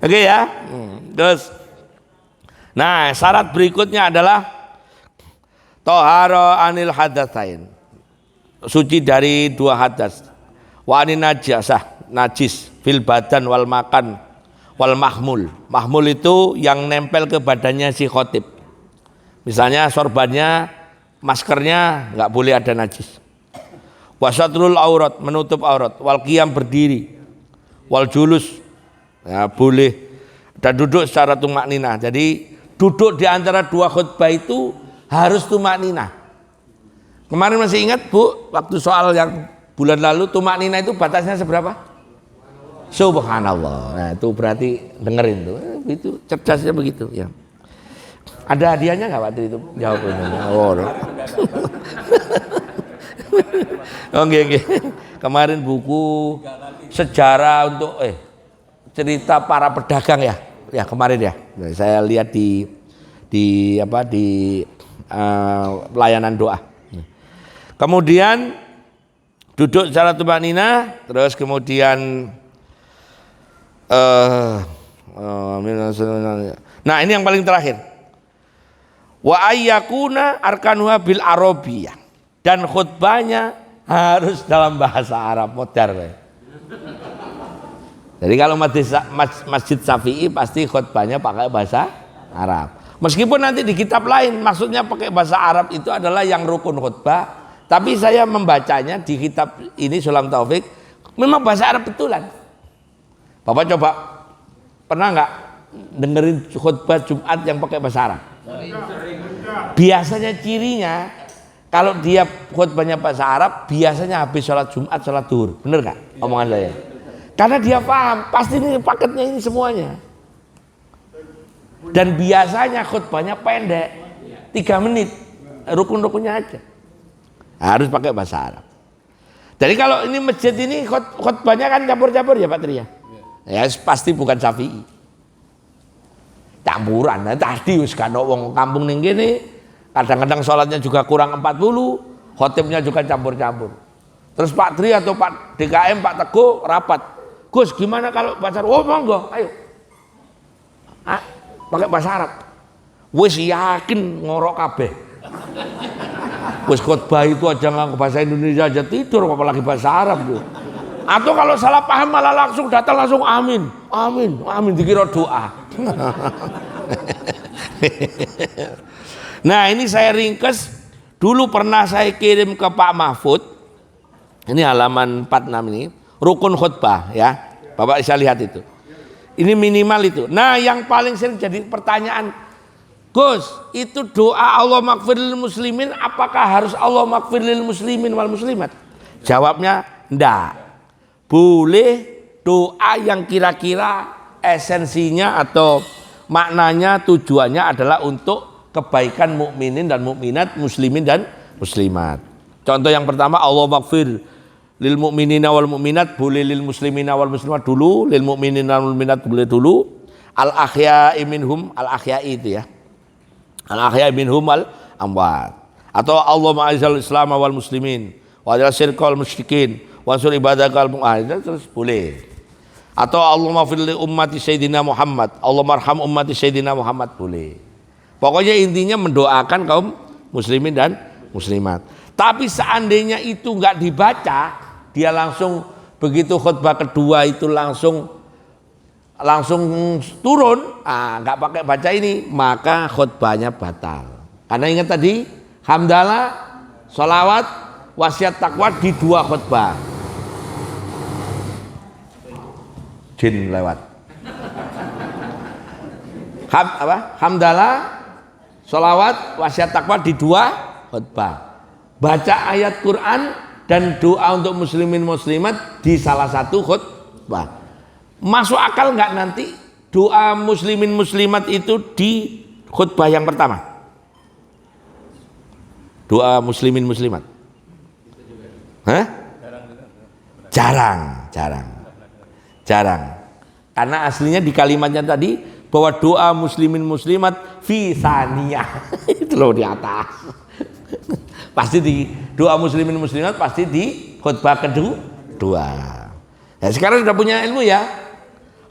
Oke ya. Terus nah, syarat berikutnya adalah toharo anil hadatsain. Suci dari 2 hadas. Wa anin najasah, najis fil badan wal makan wal mahmul. Mahmul itu yang nempel ke badannya si khotib. Misalnya sorbannya, maskernya nggak boleh ada najis. Wasatrul aurat, menutup aurat. Wal qiyam, berdiri. Wal julus, ya, boleh. Dan duduk secara tumak ninah. Jadi duduk di antara 2 khutbah itu harus tumak ninah. Kemarin masih ingat Bu, waktu soal yang bulan lalu tumak ninah itu batasnya seberapa? Subhanallah. Nah itu berarti dengerin tuh, itu cerdasnya begitu ya. Ada hadiahnya nggak waktu itu? Jawab ini. Oke. Kemarin buku sejarah untuk cerita para pedagang ya kemarin ya. Saya lihat di layanan doa. Kemudian duduk secara tumanina, terus kemudian nah ini yang paling terakhir. Wa ayyakuna arkanuha bil arabiyah, dan khutbahnya harus dalam bahasa Arab modern. Jadi kalau Masjid Syafi'i pasti khutbahnya pakai bahasa Arab. Meskipun nanti di kitab lain maksudnya pakai bahasa Arab itu adalah yang rukun khutbah, tapi saya membacanya di kitab ini Sulam Taufik memang bahasa Arab betulan. Bapak coba pernah nggak dengerin khutbah Jumat yang pakai bahasa Arab? Biasanya cirinya kalau dia khutbahnya bahasa Arab biasanya habis sholat Jumat, sholat duhur. Bener nggak omongan saya? Karena dia paham pasti ini paketnya ini semuanya. Dan biasanya khutbahnya pendek, 3 menit, rukun-rukunnya aja. Harus pakai bahasa Arab. Jadi kalau ini masjid ini khutbahnya kan campur-campur ya Pak Tria. Ya pasti bukan Syafi'i. Campuran. Nah, tadi wis kan wong kampung ning kene kadang-kadang sholatnya juga kurang 40, khotibnya juga campur-campur. Terus Pak Tri atau Pak DKM, Pak Teguh rapat. Gus gimana kalau pacar? Oh monggo, ayo pakai bahasa Arab. Wis yakin ngorok kabeh. Wis khotbah itu aja nggak bahasa Indonesia aja tidur, apalagi bahasa Arab tuh. Atau kalau salah paham malah langsung datang langsung amin, amin, amin dikira doa. Nah ini saya ringkes, dulu pernah saya kirim ke Pak Mahfud. Ini halaman 46 ini, rukun khutbah ya. Bapak bisa lihat itu. Ini minimal itu. Nah yang paling sering jadi pertanyaan, Gus, itu doa Allah maghfirlil muslimin, apakah harus Allah maghfirlil muslimin wal muslimat? Jawabnya enggak. Boleh doa yang kira-kira esensinya atau maknanya tujuannya adalah untuk kebaikan mukminin dan mukminat, muslimin dan muslimat. Contoh yang pertama, Allah maghfir lil mukminina wal mukminat, boleh lil muslimina wal muslimat dulu, lil mukminina wal mukminat boleh dulu. Al ahya'i minhum, al ahya'i itu ya. Al ahya'i minhum al amwat. Atau Allah ma'izal islam wal muslimin wa adil syirka wal musyrikin wansur ibadakal mu'ahid, terus boleh. Atau Allahumma firli ummati Sayyidina Muhammad, Allah marham ummati Sayyidina Muhammad, boleh. Pokoknya intinya mendoakan kaum muslimin dan muslimat. Tapi seandainya itu enggak dibaca, dia langsung begitu khutbah kedua itu langsung turun, enggak pakai baca ini, maka khutbahnya batal. Karena ingat tadi, hamdalah, sholawat, wasiat takwa di dua khutbah. Jin lewat. Hamdalah, sholawat, wasiat takwa di dua khutbah. Baca ayat Quran dan doa untuk muslimin muslimat di salah satu khutbah. Masuk akal nggak nanti doa muslimin muslimat itu di khutbah yang pertama? Doa muslimin muslimat. Hah? Jarang. Karena aslinya di kalimatnya tadi bahwa doa muslimin muslimat fi saniyah. Itu loh di atas. Pasti di doa muslimin muslimat pasti di khutbah kedua. Ya, sekarang sudah punya ilmu ya.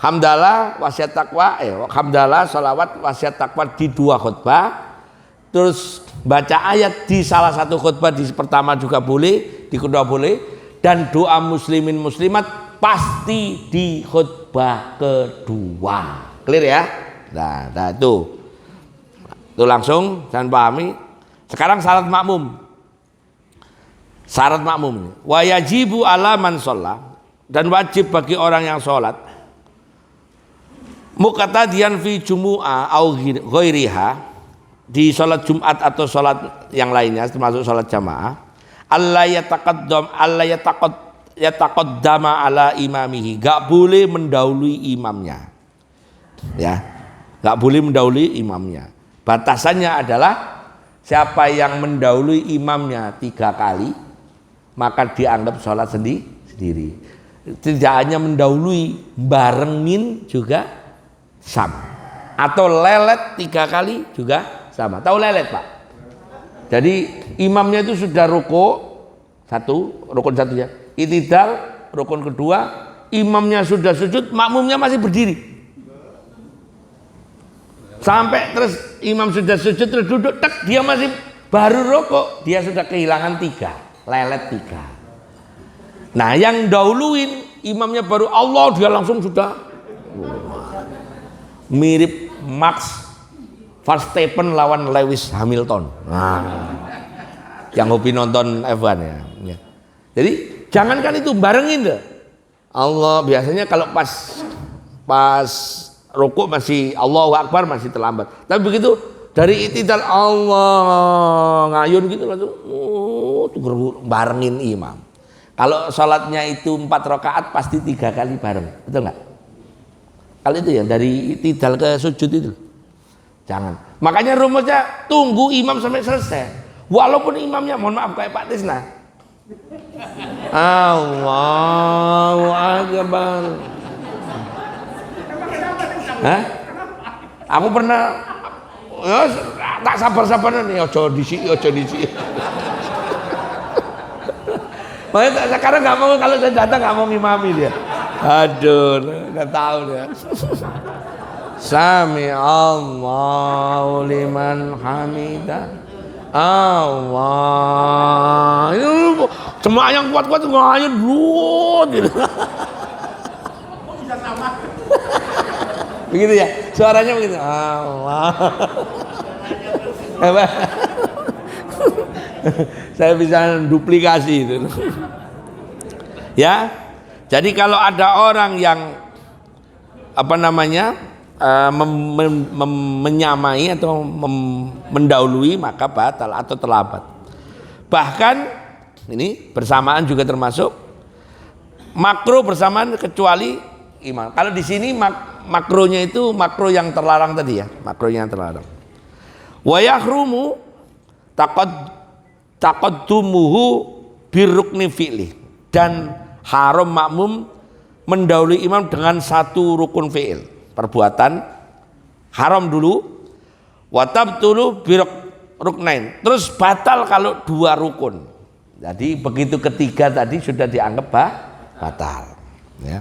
Hamdalah, wasiat takwa, hamdalah, sholawat, wasiat takwa di dua khutbah. Terus baca ayat di salah satu khutbah, di pertama juga boleh, di kedua boleh. Dan doa muslimin muslimat pasti di khutbah kedua. Clear ya? Nah itu langsung jangan pahami. Sekarang syarat makmum. Syarat makmum. Wa yajibu ala man sholla, dan wajib bagi orang yang sholat muqtadiyan fi jumu'ah au ghairiha, di sholat Jumat atau sholat yang lainnya termasuk sholat jamaah, alla yataqaddama ala imamihi, gak boleh mendahului imamnya ya, gak boleh mendahului imamnya. Batasannya adalah siapa yang mendahului imamnya 3 kali maka dianggap sholat sendiri. Tidak hanya mendahului, barengin juga sama. Atau lelet 3 kali juga sama. Tahu lelet Pak? Jadi imamnya itu sudah rukun satu ya, i'tidal rukun kedua, imamnya sudah sujud, makmumnya masih berdiri. Sampai terus imam sudah sujud terus duduk, tek, dia masih baru rukuk, dia sudah kehilangan 3, lelet 3. Nah yang dahuluin imamnya baru Allah, dia langsung sudah mirip Max Verstappen lawan Lewis Hamilton. Nah, yang hobi nonton F1 ya. Jadi jangankan itu, barengin deh. Allah biasanya kalau pas rukuk masih Allahu Akbar masih terlambat. Tapi begitu dari i'tidal Allah ngayun gitu langsung barengin imam. Kalau sholatnya itu 4 rakaat pasti 3 kali bareng, betul nggak? Kalau itu ya dari i'tidal ke sujud itu. Jangan. Makanya rumusnya tunggu imam sampai selesai. Walaupun imamnya, mohon maaf kayak Pak Tisna, Allahu Akbar. Hah? Aku pernah tak sabar-sabaran nih, ojo disi. Makanya sekarang nggak mau, kalau saya datang nggak mau ngimami dia. Aduh, nggak tahu dia. Sami Allahu liman hamidah. Allah. Itu jemaah yang kuat-kuat ngayun blud gitu. Bisa sama. Begitu ya, suaranya begitu. Allah. Saya bisa duplikasi itu. Ya. Jadi kalau ada orang yang apa namanya menyamai atau mendahului maka batal atau terlambat. Bahkan ini bersamaan juga termasuk makro bersamaan kecuali imam. Kalau di sini makronya itu makro yang terlarang tadi ya, makronya yang terlarang. Wa yahrumu taqaddumuhu birrukni fi'li, dan haram makmum mendahului imam dengan satu rukun fi'il, perbuatan haram dulu. Wa tabtulu biruknain, terus batal kalau dua rukun. Jadi begitu ketiga tadi sudah dianggap batal ya.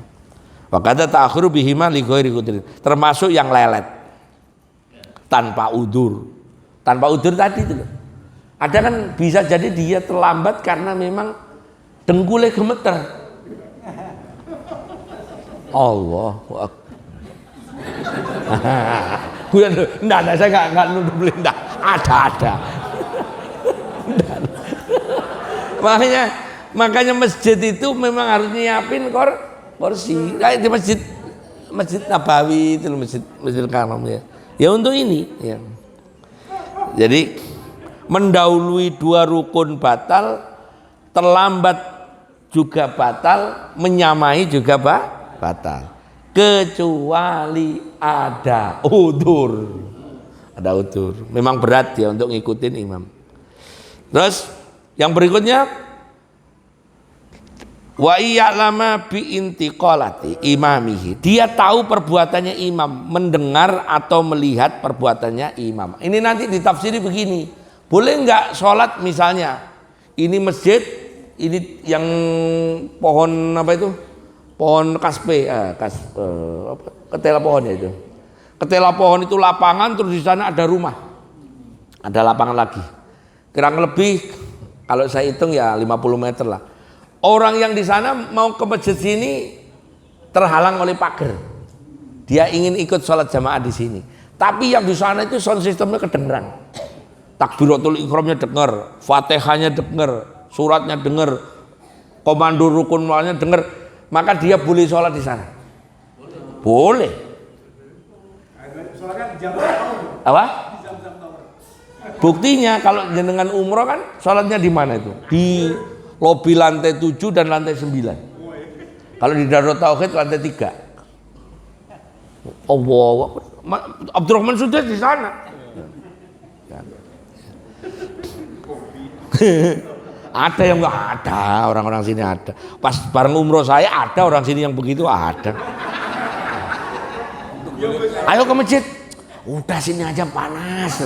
Wa kata ta'khuru bihima li ghairi qudrin, termasuk yang lelet tanpa udzur. Tanpa udzur tadi itu. Ada kan bisa jadi dia terlambat karena memang dengkulnya gemeter. Allah, enggak, saya enggak nuduh enggak, ada. Makanya masjid itu memang harus nyiapin kursi. Kayak di masjid Nabawi itu, masjid Karam ya. Ya untuk ini ya. Jadi mendahului dua rukun batal, terlambat juga batal, menyamai juga batal, kecuali ada udzur. Ada udzur. Memang berat ya untuk ngikutin imam. Terus yang berikutnya, wa iya'lama bi intiqalati imamihi, dia tahu perbuatannya imam, mendengar atau melihat perbuatannya imam. Ini nanti ditafsiri begini, boleh enggak sholat misalnya ini masjid, ini yang pohon apa itu, pohon kaspe, ketela pohonnya itu, ketela pohon itu lapangan, terus di sana ada rumah, ada lapangan lagi, kurang lebih kalau saya hitung ya 50 meter lah. Orang yang di sana mau ke masjid sini terhalang oleh pagar, dia ingin ikut sholat jamaah di sini, tapi yang di sana itu sound systemnya kedengeran, takbiratul ihramnya dengar, fatihahnya dengar, suratnya dengar, komando rukun malnya dengar, maka dia boleh sholat di sana. Boleh. Apa? Buktinya kalau jenengan umroh kan sholatnya di mana itu? Di lobi lantai 7 dan lantai 9. Kalau di Darut Tauhid lantai 3. Allah, Abdurrahman sudah di sana. Ada yang enggak ada, orang-orang sini ada. Pas bareng umroh saya ada orang sini yang begitu ada. Ayo ke masjid. Udah sini aja panas.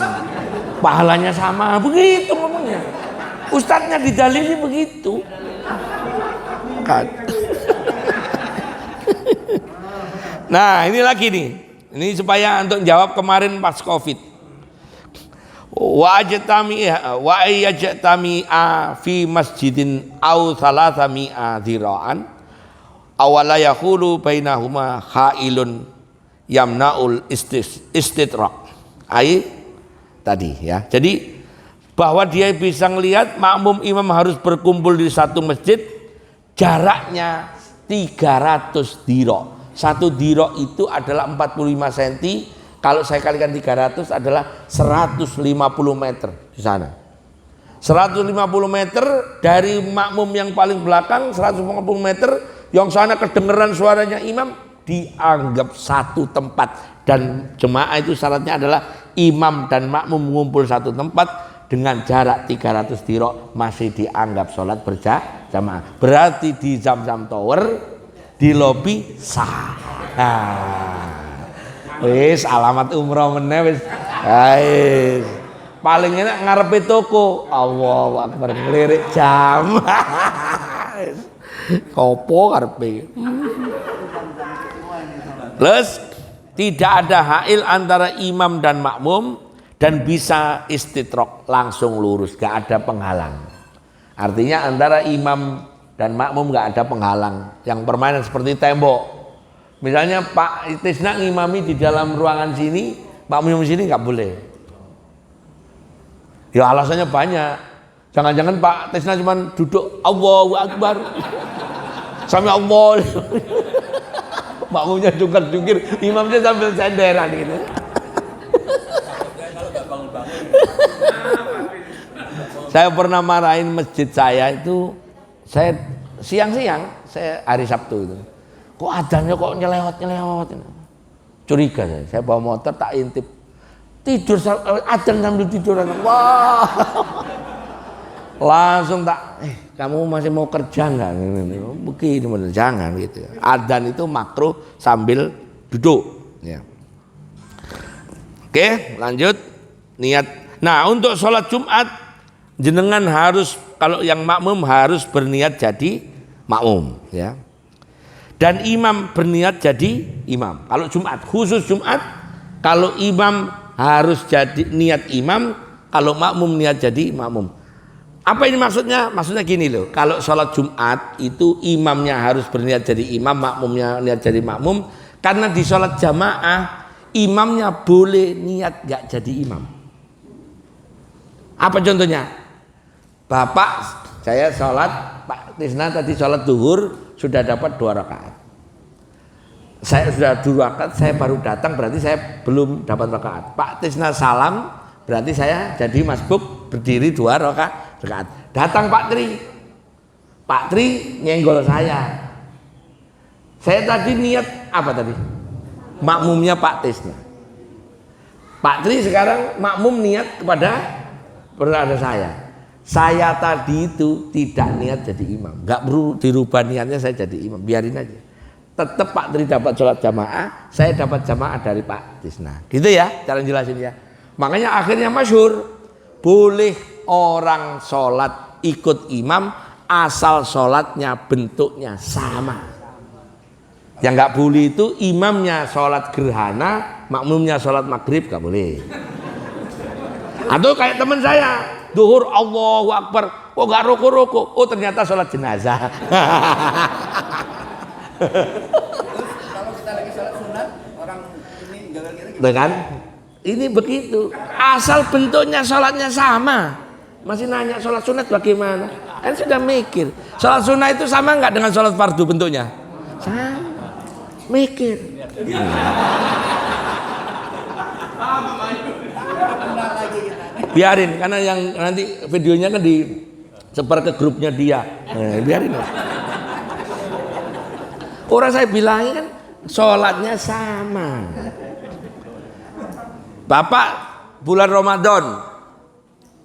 Pahalanya sama, begitu ngomongnya. Ustadznya didalili begitu. Kan. Nah, ini lagi nih. Ini supaya untuk jawab kemarin pas Covid. Wa yajtami'a fi masjidin aw thalathami'a dhira'an awala yaqulu bainahuma hailun yamna'ul istidrak. Ai tadi ya. Jadi bahwa dia bisa melihat makmum imam harus berkumpul di satu masjid, jaraknya 300 dhira'. Satu dhira' itu adalah 45 cm. Kalau saya kalikan 300 adalah 150 meter di sana. 150 meter dari makmum yang paling belakang, 150 meter yang sana kedengeran suaranya imam, dianggap satu tempat. Dan jemaah itu syaratnya adalah imam dan makmum mengumpul satu tempat dengan jarak 300 dhira' masih dianggap sholat berjamaah. Berarti di Zamzam Tower, di lobi sah. Wis alamat umroh meneh wis. Wis. Paling enak ngarepe toko. Allahu Akbar, ngelirik jam. Kopo karepe. Terus Tidak ada hail antara imam dan makmum dan bisa istitrok langsung lurus, gak ada penghalang. Artinya antara imam dan makmum gak ada penghalang. Yang permainan seperti tembok. Misalnya Pak Tisna ngimami di dalam ruangan sini, makmum sini gak boleh. Ya alasannya banyak. Jangan-jangan Pak Tisna cuma duduk Allahu Akbar sampai Allah. Makmumnya jungkir-jungkir, imamnya sambil senderan gitu. Saya pernah marahin masjid saya itu, saya siang-siang, saya hari Sabtu itu. Kok adzannya kok nyelewat. Curiga saya bawa motor tak intip. Tidur adzan sambil tiduran. Wah. Langsung tak, kamu masih mau kerja nggak? Begini, jangan gitu. Adzan itu makruh sambil duduk. Ya. Oke, lanjut niat. Nah, untuk sholat Jumat jenengan harus, kalau yang makmum harus berniat jadi makmum, ya. Dan imam berniat jadi imam. Kalau Jumat, khusus Jumat, kalau imam harus jadi niat imam, kalau makmum niat jadi makmum. Apa ini maksudnya? Maksudnya gini loh, kalau sholat Jumat itu imamnya harus berniat jadi imam, makmumnya niat jadi makmum. Karena di sholat jamaah, imamnya boleh niat gak jadi imam. Apa contohnya? Bapak, saya sholat, Pak Tisna tadi sholat zuhur, sudah dapat 2 rakaat. Saya sudah 2 rakaat, saya baru datang, berarti saya belum dapat rakaat. Pak Tisna salam, berarti saya jadi masbuk berdiri 2 rakaat. Datang Pak Tri nyenggol saya. Saya tadi niat apa tadi? Makmumnya Pak Tisna. Pak Tri sekarang makmum niat kepada saya. Saya tadi itu tidak niat jadi imam, nggak perlu dirubah niatnya, saya jadi imam, biarin aja. Tetap Pak Tri dapat sholat jamaah, saya dapat jamaah dari Pak Tisna. Gitu ya, cara jelasin ya. Makanya akhirnya masyhur, boleh orang sholat ikut imam asal sholatnya bentuknya sama. Yang nggak boleh itu imamnya sholat gerhana, makmumnya sholat maghrib, nggak boleh. Atau kayak teman saya, duhur Allahu Akbar, kok nggak roko-roko, oh ternyata sholat jenazah. Kalau kita lagi sholat sunat, orang ini gara-gara dengan ini begitu, asal bentuknya sholatnya sama. Masih nanya sholat sunat bagaimana? Kan sudah mikir. Sholat sunat itu sama nggak dengan sholat fardu bentuknya? Sama. Mikir. Biarin, karena yang nanti videonya kan disebar ke grupnya dia. Biarin. Orang saya bilangin kan sholatnya sama. Bapak bulan Ramadan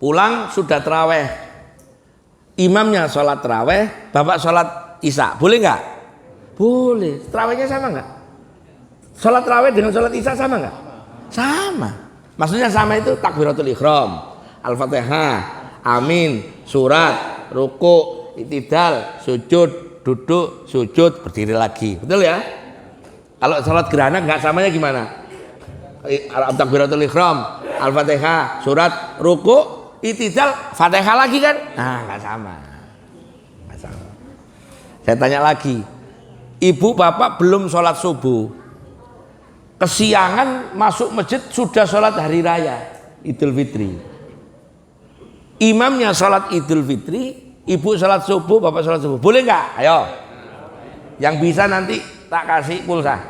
pulang sudah terawih, imamnya sholat terawih, bapak sholat isya, boleh nggak? Boleh. Terawihnya sama nggak? Sholat terawih dengan sholat isya sama nggak? Sama. Maksudnya sama itu takbiratul ihram, al-fatihah, amin, surat, ruku, itidal, sujud, duduk, sujud, berdiri lagi, betul ya? Kalau sholat gerhana nggak samanya gimana? Takbiratul ihram, al-fatihah, surat, ruku, itidal, fatihah lagi kan? Nah, nggak sama. Saya tanya lagi, ibu bapak belum sholat subuh, kesiangan masuk masjid sudah sholat hari raya Idul Fitri. Imamnya sholat Idul Fitri, ibu sholat subuh, bapak sholat subuh, boleh nggak? Ayo, yang bisa nanti tak kasih pulsa.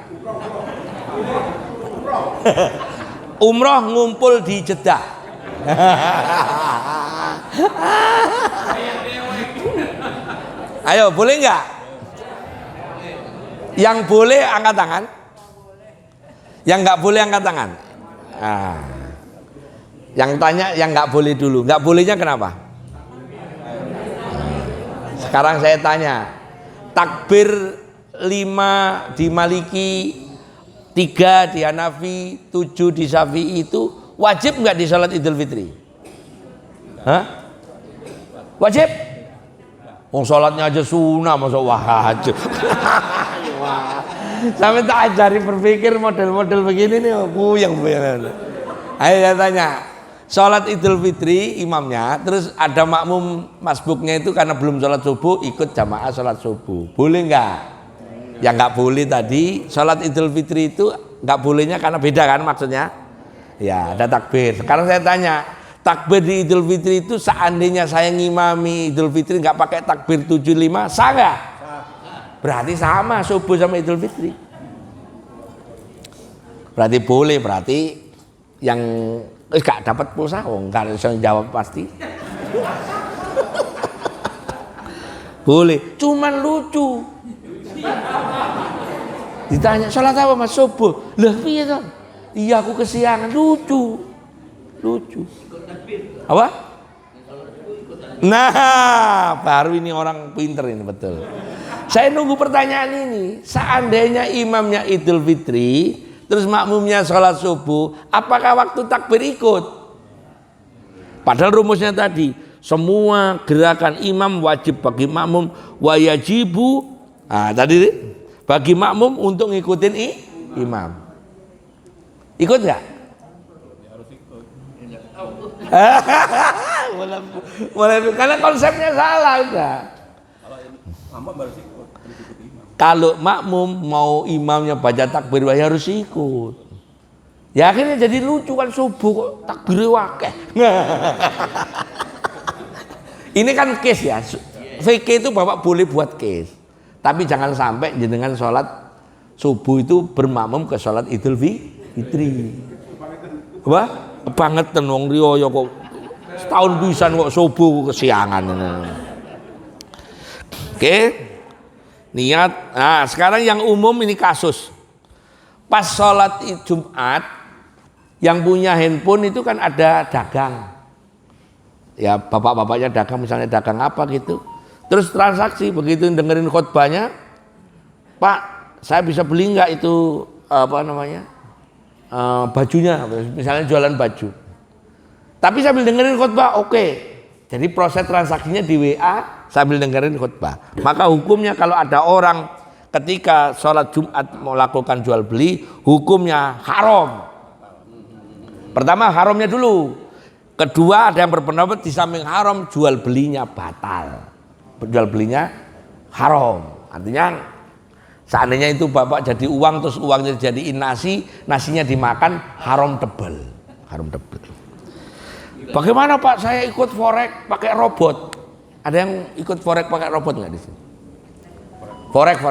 Umroh ngumpul di Jeddah. Ayo, boleh nggak? Yang boleh angkat tangan, yang nggak boleh angkat tangan. Yang tanya yang nggak boleh dulu. Nggak bolehnya kenapa? Sekarang saya tanya, takbir 5 di Maliki, 3 di Hanafi, 7 di Syafi'i itu wajib nggak di sholat Idul Fitri? Hah? Wajib? Sholatnya aja sunnah, masa wajib? Sampai tak ajari berpikir model-model begini nih, puyeng. Ayo saya tanya, sholat Idul Fitri imamnya, terus ada makmum masbuknya itu karena belum sholat subuh ikut jamaah sholat subuh, boleh nggak? Ya nggak boleh tadi. Sholat Idul Fitri itu nggak bolehnya karena beda kan maksudnya? Ya ada takbir. Sekarang saya tanya, takbir di Idul Fitri itu seandainya saya ngimami Idul Fitri nggak pakai takbir 75, sah nggak? Berarti sama subuh sama Idul Fitri. Berarti boleh, berarti yang gak dapat pulsa, enggak bisa jawab pasti. Boleh, cuman lucu. Ditanya sholat apa mas subuh? Lah piye to? Iya aku kesiangan, lucu. Apa? Nah, baru ini orang pinter ini betul. Saya nunggu pertanyaan ini. Seandainya imamnya Idul Fitri, terus makmumnya sholat subuh, apakah waktu takbir ikut? Padahal rumusnya tadi, semua gerakan imam wajib bagi makmum, wayajibu. Nah, tadi bagi makmum untuk ngikutin imam. Ikut nggak? Boleh, karena konsepnya salah udah. Kalau makmum mau imamnya baca takbir ya harus ikut. Ya akhirnya jadi lucu kan subuh kok takbir wakeh. Ini kan case ya. VK itu Bapak boleh buat case. Tapi jangan sampai jenengan sholat subuh itu bermakmum ke sholat Idul Fitri. Apa? Kebangetan wong riyo kok setahun pisan kok subuh kesiangan. Oke. Niat. Nah, sekarang yang umum ini kasus. Pas sholat Jumat, yang punya handphone itu kan ada dagang. Ya bapak-bapaknya dagang, misalnya dagang apa gitu. Terus transaksi, begitu dengerin khotbahnya, Pak, saya bisa beli nggak itu apa namanya bajunya, misalnya jualan baju. Tapi sambil dengerin khotbah, oke. Jadi proses transaksinya di WA sambil dengerin khutbah. Maka hukumnya kalau ada orang ketika sholat Jumat melakukan jual beli, hukumnya haram. Pertama haramnya dulu. Kedua ada yang berpendapat di samping haram jual belinya batal. Jual belinya haram. Artinya seandainya itu bapak jadi uang terus uangnya dijadiin nasi, nasinya dimakan haram tebal. Haram tebal. Bagaimana Pak saya ikut forex pakai robot? Ada yang ikut forex pakai robot nggak di sini? Forex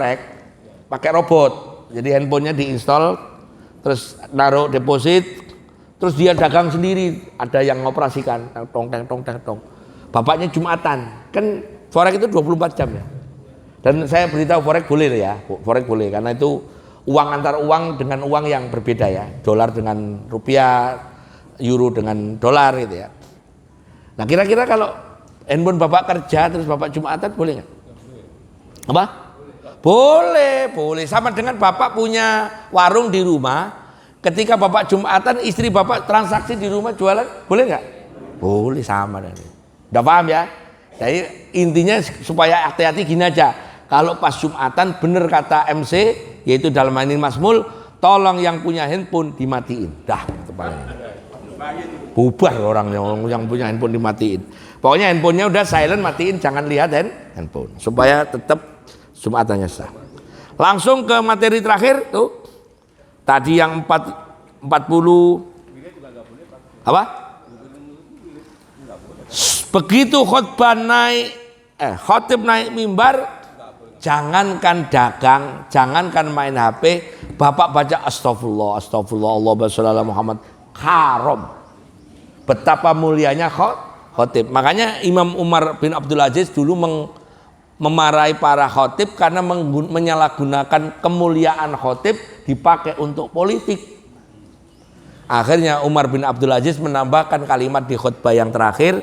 pakai robot. Jadi handphonenya diinstal, terus naruh deposit, terus dia dagang sendiri. Ada yang ngoperasikan, tong. Bapaknya Jumatan, kan forex itu 24 jam ya. Dan saya beritahu forex boleh ya, forex boleh karena itu uang antar uang dengan uang yang berbeda ya, dolar dengan rupiah. Euro dengan dolar gitu ya. Nah kira-kira kalau handphone bapak kerja terus bapak Jumatan boleh nggak? Apa? Boleh. Sama dengan bapak punya warung di rumah. Ketika bapak Jumatan, istri bapak transaksi di rumah jualan, boleh nggak? Boleh, sama dan. Udah paham ya? Jadi intinya supaya hati-hati gini aja. Kalau pas Jumatan bener kata MC, yaitu dalam ini Mas Mul, tolong yang punya handphone dimatiin. Dah, itu paling. Bubar orang yang punya handphone dimatiin. Pokoknya handphonenya udah silent, matiin, jangan lihat handphone supaya tetap Jumatannya sah. Langsung ke materi terakhir tuh. Tadi yang 40 apa? Begitu khotbah naik khotib naik mimbar, jangankan dagang, jangankan main HP, bapak baca astagfirullah, Allahumma sholli ala Muhammad, haram. Betapa mulianya khotib. Makanya Imam Umar bin Abdul Aziz dulu memarahi para khotib karena menyalahgunakan kemuliaan khotib dipakai untuk politik. Akhirnya Umar bin Abdul Aziz menambahkan kalimat di khutbah yang terakhir,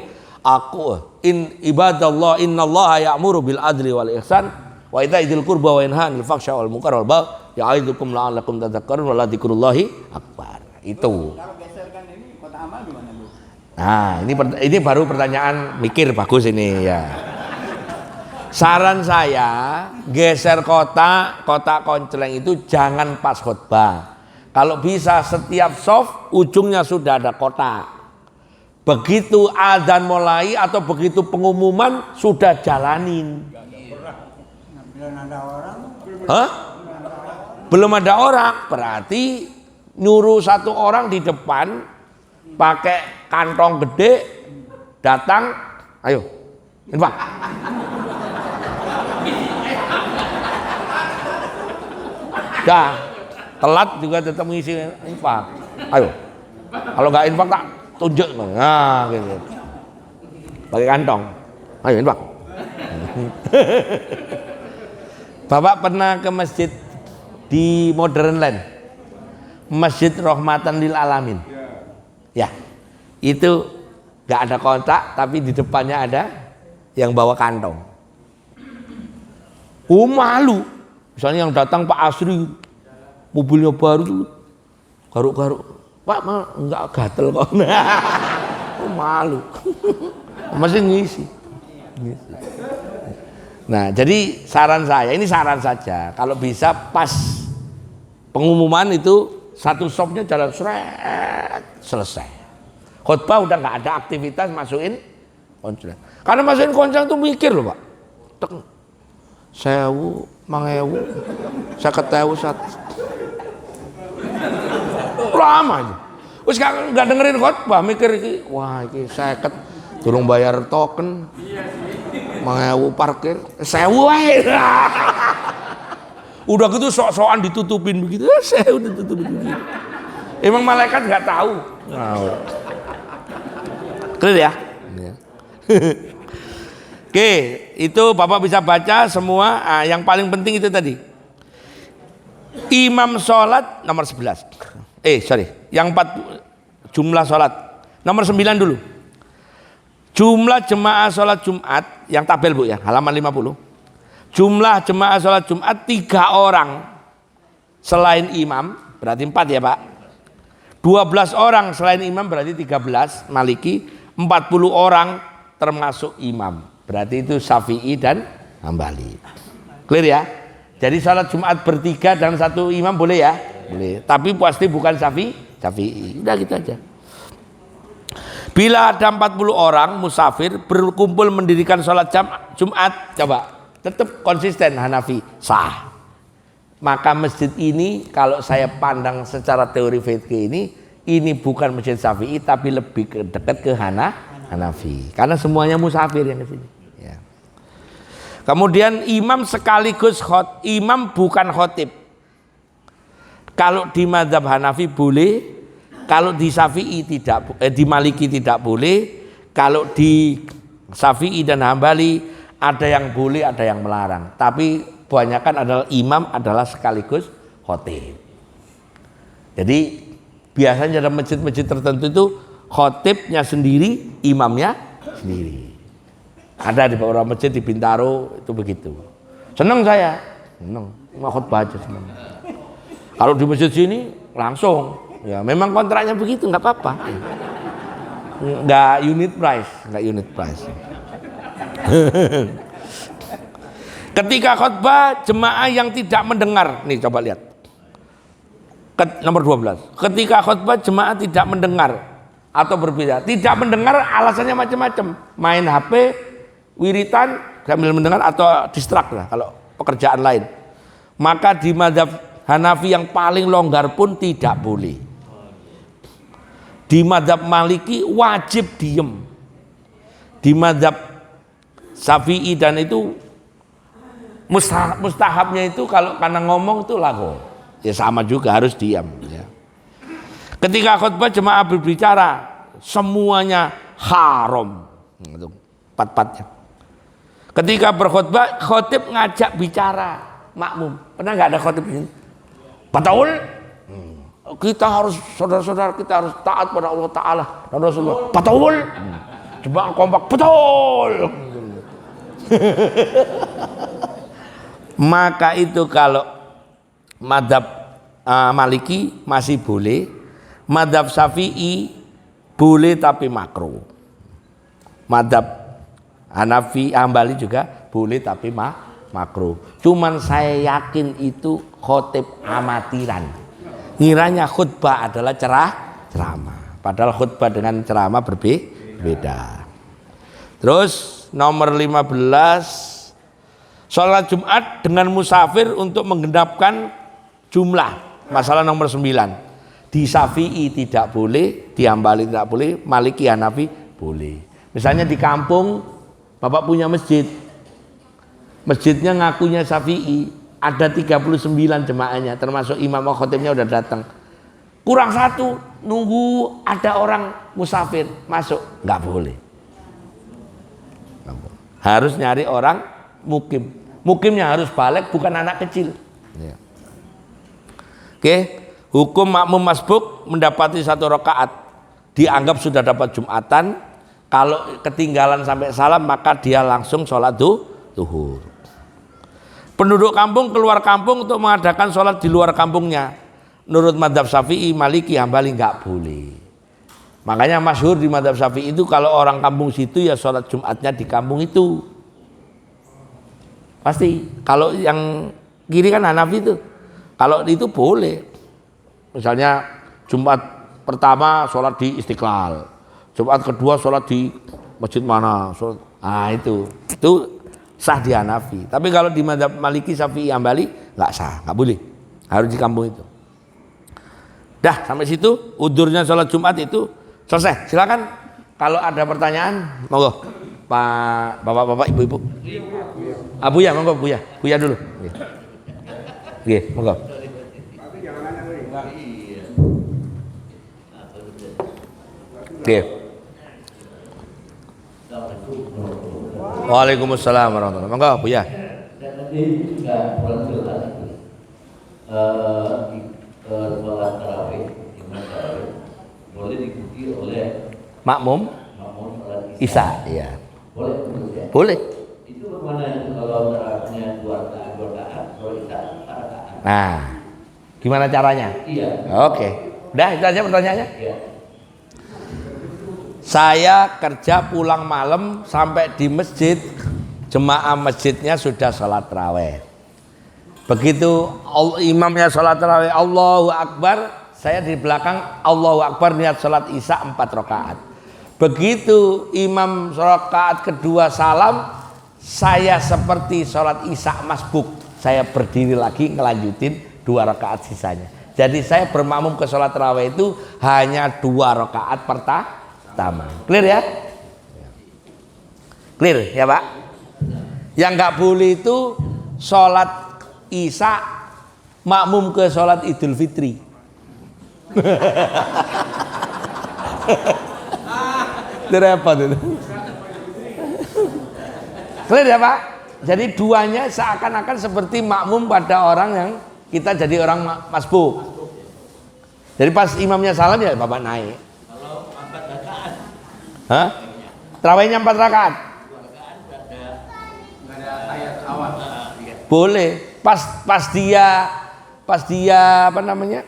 ibadallah innallaha ya'muru bil adli wal ihsan wa ita'idzil qurba wa yanha 'anil fahsya wal munkar wal baghi ya'idzukum la'allakum tadhakkarun wa la dzikrullahi akbar. Itu. Kalau geserkan ini kota amal gimana Bu? Nah, ini baru pertanyaan mikir bagus ini ya. Saran saya geser kotak konceleng itu jangan pas khutbah. Kalau bisa setiap soft ujungnya sudah ada kotak. Begitu azan mulai atau begitu pengumuman sudah jalanin. Hah? Belum ada orang, berarti nyuruh satu orang di depan pakai kantong gede datang, ayo, infak. Dah, telat juga tetap mengisi infak. Ayo, kalau nggak infak tak tunjuk, nah gitu. Pakai kantong, ayo infak. Bapak pernah ke masjid di Modern Land, Masjid Rahmatan lil Alamin. Ya, itu nggak ada kotak, tapi di depannya ada yang bawa kantong. Malu. Misalnya yang datang Pak Asri, mobilnya baru, garuk-garuk. Pak, enggak gatel kok. Malu. Masih ngisi. Nah, jadi saran saya, ini saran saja. Kalau bisa pas pengumuman itu satu shopnya jalan selesai. Khotbah udah nggak ada aktivitas masukin konseleng. Karena masukin konseleng itu mikir loh Pak. Tek, 1000, 5000, 50.000 lama aja. Terus nggak dengerin khotbah, mikir iki, wah iki 50 durung bayar token, 5000 parkir, 1000 wae. Udah gitu sok-sokan ditutupin begitu, saya udah tutupin begitu. Emang malaikat nggak tahu. Clear ya? Oke, itu Bapak bisa baca semua. Yang paling penting itu tadi. Imam sholat nomor 11. Yang 4 jumlah sholat. Nomor 9 dulu. Jumlah jemaah sholat Jumat, yang tabel Bu ya, halaman 50. Jumlah jemaah sholat Jumat 3 orang selain imam, berarti 4 ya Pak. 12 orang selain imam berarti 13 Maliki, 40 orang termasuk imam. Berarti itu Syafi'i dan Hambali. Clear ya? Jadi sholat Jumat bertiga dan 1 imam boleh ya? Boleh. Tapi pasti bukan Syafi'i. Udah gitu aja. Bila ada 40 orang musafir berkumpul mendirikan sholat Jumat, coba tetap konsisten Hanafi, sah. Maka masjid ini kalau saya pandang secara teori fikih ini bukan masjid Syafi'i tapi lebih dekat ke Hanafi. Karena semuanya musafir yang ke sini. Ya. Kemudian imam sekaligus imam bukan khotib. Kalau di mazhab Hanafi boleh, kalau di Syafi'i di Maliki tidak boleh, kalau di Syafi'i dan Hambali ada yang boleh, ada yang melarang. Tapi kebanyakan adalah imam adalah sekaligus khotib. Jadi biasanya dalam masjid-masjid tertentu itu khotibnya sendiri, imamnya sendiri. Ada di beberapa masjid di Bintaro itu begitu. Senang saya, senang mau khotbah aja senang. Kalau di masjid sini langsung, ya memang kontraknya begitu, nggak apa-apa. Nggak unit price. Ketika khotbah jemaah yang tidak mendengar, nih coba lihat. Nomor 12. Ketika khotbah jemaah tidak mendengar atau berbeda. Tidak mendengar alasannya macam-macam. Main HP, wiritan sambil mendengar atau distrak lah kalau pekerjaan lain. Maka di mazhab Hanafi yang paling longgar pun tidak boleh. Di mazhab Maliki wajib diem. Di mazhab Syafi'i dan itu mustahabnya itu kalau karena ngomong itu lagu. Ya sama juga harus diam ya. Ketika khutbah jemaah berbicara semuanya haram. Itu 4-4-nya. Ketika berkhutbah khotib ngajak bicara makmum. Pernah nggak ada khotib ini? Betul. Kita harus saudara-saudara kita harus taat pada Allah Taala dan Rasulullah. Betul. Coba kompak betul. Maka itu kalau mazhab Maliki masih boleh, mazhab Syafi'i boleh tapi makruh. Mazhab Hanafi, Hambali juga boleh tapi makruh. Cuman saya yakin itu khotib amatiran. Ngiranya khutbah adalah ceramah. Padahal khutbah dengan ceramah berbeda. Terus nomor 15, sholat Jumat dengan musafir untuk menggenapkan jumlah. Masalah nomor 9, di Syafi'i tidak boleh, di Hambali tidak boleh, Maliki Hanafi boleh. Misalnya di kampung Bapak punya masjid, masjidnya ngakunya Syafi'i, ada 39 jemaahnya, termasuk imam khotibnya udah datang. Kurang satu, nunggu ada orang musafir masuk, nggak boleh. Harus nyari orang mukim. Mukimnya harus balik, bukan anak kecil. Ya. Oke, hukum makmum masbuk mendapati 1 rakaat dianggap sudah dapat Jumatan. Kalau ketinggalan sampai salam maka dia langsung sholat zuhur. Penduduk kampung keluar kampung untuk mengadakan sholat di luar kampungnya. Menurut mazhab Syafi'i, Maliki, Hambali nggak boleh. Makanya masyhur di mazhab Syafi'i itu kalau orang kampung situ ya sholat Jumatnya di kampung itu. Pasti. Kalau yang kiri kan Hanafi itu. Kalau itu boleh. Misalnya Jumat pertama sholat di Istiqlal. Jumat kedua sholat di masjid mana? Nah itu sah di Hanafi. Tapi kalau di mazhab Maliki, Syafi'i, Hambali nggak sah, nggak boleh. Harus di kampung itu. Dah sampai situ udurnya sholat Jumat itu selesai. Silakan kalau ada pertanyaan, monggo Pak, bapak-bapak, ibu-ibu. Buya, monggo Buya dulu. Oke, monggo. Oke. Waalaikumsalam warahmatullahi wabarakatuh. Monggo Buya. Nanti juga bulan Zulhijjah di sholat tarawih, imam tarawih boleh diikuti oleh Makmum sholat Isya, iya. Boleh, ya? Boleh. Itu bagaimana kalau tarawihnya 2 rakaat, kalau Isya 4 rakaat? Nah, gimana caranya? Iya. Oke. Udah itu aja pertanyaannya. Iya. Saya kerja pulang malam sampai di masjid, jemaah masjidnya sudah sholat tarawih. Begitu imamnya sholat tarawih Allahu Akbar, saya di belakang Allahu Akbar niat sholat Isya 4 rakaat. Begitu imam rakaat kedua salam, saya seperti sholat Isya masbuk, saya berdiri lagi ngelanjutin 2 rakaat sisanya. Jadi saya bermakmum ke sholat tarawih itu hanya 2 rakaat pertama. Clear ya? Clear ya Pak? Yang nggak boleh itu sholat Isya makmum ke sholat Idul Fitri. Itu repot itu. Clear ya Pak? Jadi duanya seakan-akan seperti makmum pada orang yang kita jadi orang masbuk. Jadi pas imamnya salam ya Bapak naik. Kalau 4 rakaat. Hah? Tarawihnya 4 rakaat. 2 rakaat Nggak ada ayat awal. Boleh. Pas dia apa namanya?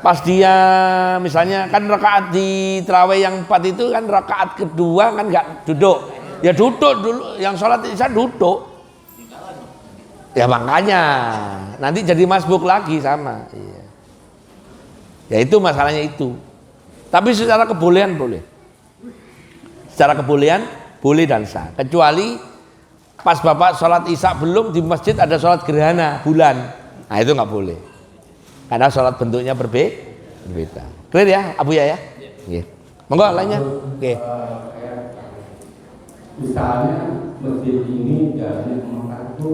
Pas dia misalnya kan rakaat di tarawih yang 4 itu kan rakaat kedua kan nggak duduk. Ya duduk dulu, yang sholat Isya duduk. Ya makanya nanti jadi masbuk lagi sama. Iya. Ya itu masalahnya itu. Tapi secara kebolehan boleh. Secara kebolehan boleh dan sah. Kecuali pas Bapak sholat Isya belum di masjid ada sholat gerhana bulan. Nah itu nggak boleh. Karena sholat bentuknya berbeda. Clear ya Abu ya? Iya. Monggo lainnya. Oke. Misalnya masjid ini dari Mekah itu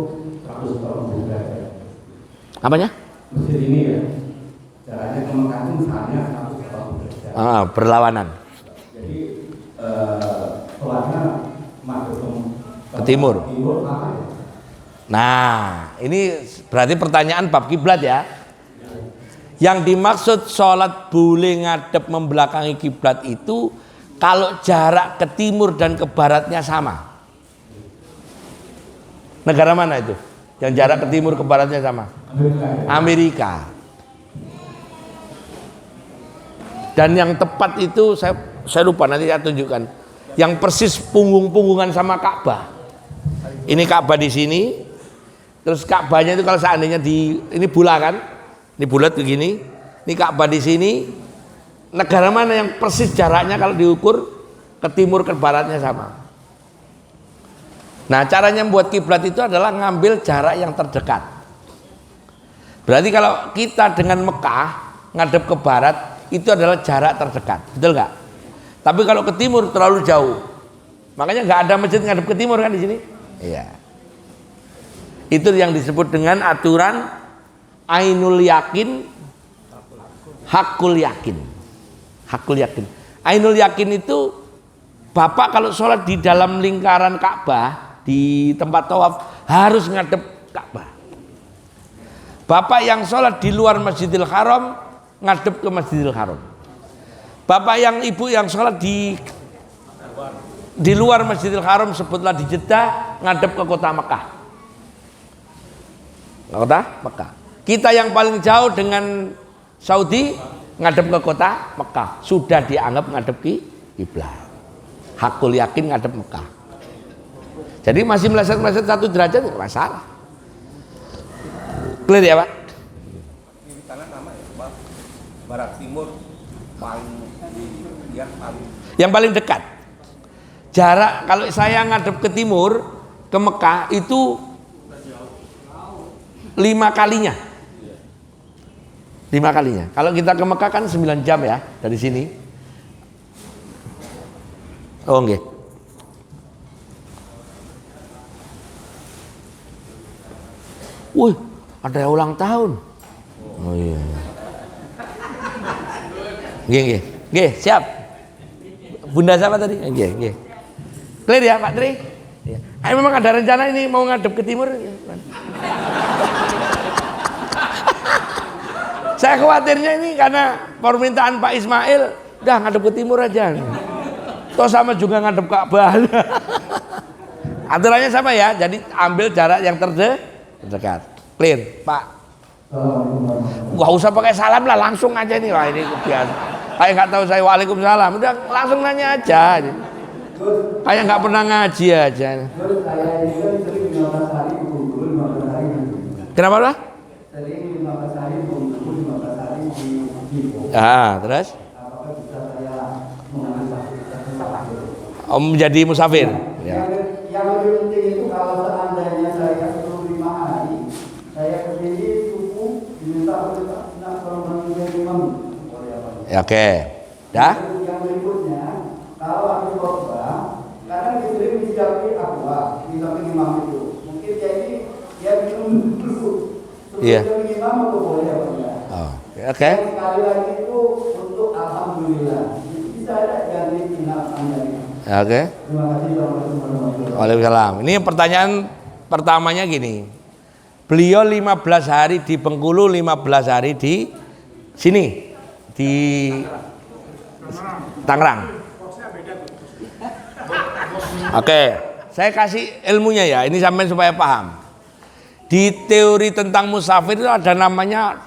100 tahun berjalan. Apanya? Masjid ini ya, jaraknya ke Mekah itu misalnya 100 tahun berjalan. Berlawanan. Jadi sholatnya masuk Ke timur. Timur apa ya? Nah, ini berarti pertanyaan bab kiblat ya. Yang dimaksud sholat boleh ngadep membelakangi kiblat itu kalau jarak ke timur dan ke baratnya sama. Negara mana itu? Yang jarak ke timur ke baratnya sama? Amerika. Dan yang tepat itu saya lupa nanti saya tunjukkan. Yang persis punggung-punggungan sama Ka'bah. Ini Ka'bah di sini. Terus Ka'bahnya itu kalau seandainya ini bola kan? Ini bulat begini. Ini Ka'bah di sini. Negara mana yang persis jaraknya kalau diukur ke timur ke baratnya sama? Nah, caranya membuat kiblat itu adalah ngambil jarak yang terdekat. Berarti kalau kita dengan Mekah ngadep ke barat itu adalah jarak terdekat, betul nggak? Tapi kalau ke timur terlalu jauh. Makanya nggak ada masjid ngadep ke timur kan di sini? Iya. Itu yang disebut dengan aturan ainul yakin, hakul yakin. Hakul yakin. Ainul yakin itu Bapak kalau sholat di dalam lingkaran Ka'bah di tempat tawaf harus ngadep Ka'bah. Bapak yang sholat di luar Masjidil Haram ngadep ke Masjidil Haram. Bapak yang ibu yang sholat di luar Masjidil Haram sebutlah di Jeddah ngadep ke kota Mekah. Kota Mekah. Kita yang paling jauh dengan Saudi ngadep ke kota Mekah. Sudah dianggap ngadep ke kiblat. Hakul yakin ngadep Mekah. Jadi masih meleset-meleset 1 derajat tidak masalah. Clear ya Pak? Ini sana nama ya, Pak. Barat timur paling yang paling dekat. Jarak kalau saya ngadep ke timur ke Mekah itu 5 kalinya. 5 kalinya. Kalau kita ke Mekah kan 9 jam ya dari sini. Oh nggih. Wih, ada yang ulang tahun. Oh iya. Nggih. Nggih, siap. Bunda siapa tadi? Nggih. Clear ya Pak Tri? Ya. Memang ada rencana ini mau ngadep ke timur. Saya khawatirnya ini karena permintaan Pak Ismail, udah ngadep ke timur aja. Toh sama juga ngadep Ka'bah. Aturannya sama ya, jadi ambil jarak yang terdekat. Clear, Pak. Gak usah pakai salam lah, langsung aja nih. Wah ini kebiasaan. Kayak nggak tahu saya waalaikumsalam, udah langsung nanya aja. Kayak nggak pernah ngaji aja. Kenapa lah? Terus? Menjadi musafir. Ya. Yang lebih penting itu kalau seandainya saya 25 hari, saya kesini suku diminta nak menjadi imam. Ya, oke. Dah? Yang berikutnya, kalau aku khotbah, kadang disuruh disiapin akwa di samping imam itu. Mungkin dia minum dulu. Iya. Sebelum imam aku boleh apa enggak? Oh, oke. Sekali lagi itu untuk alhamdulillah. Bisa ada ganti tindakan. Oke. Terima kasih warahmatullahi. Waalaikumsalam. Ini pertanyaan pertamanya gini. Beliau 15 hari di Bengkulu, 15 hari di sini di Tangerang. Oke, saya kasih ilmunya ya. Ini sampai supaya paham. Di teori tentang musafir itu ada namanya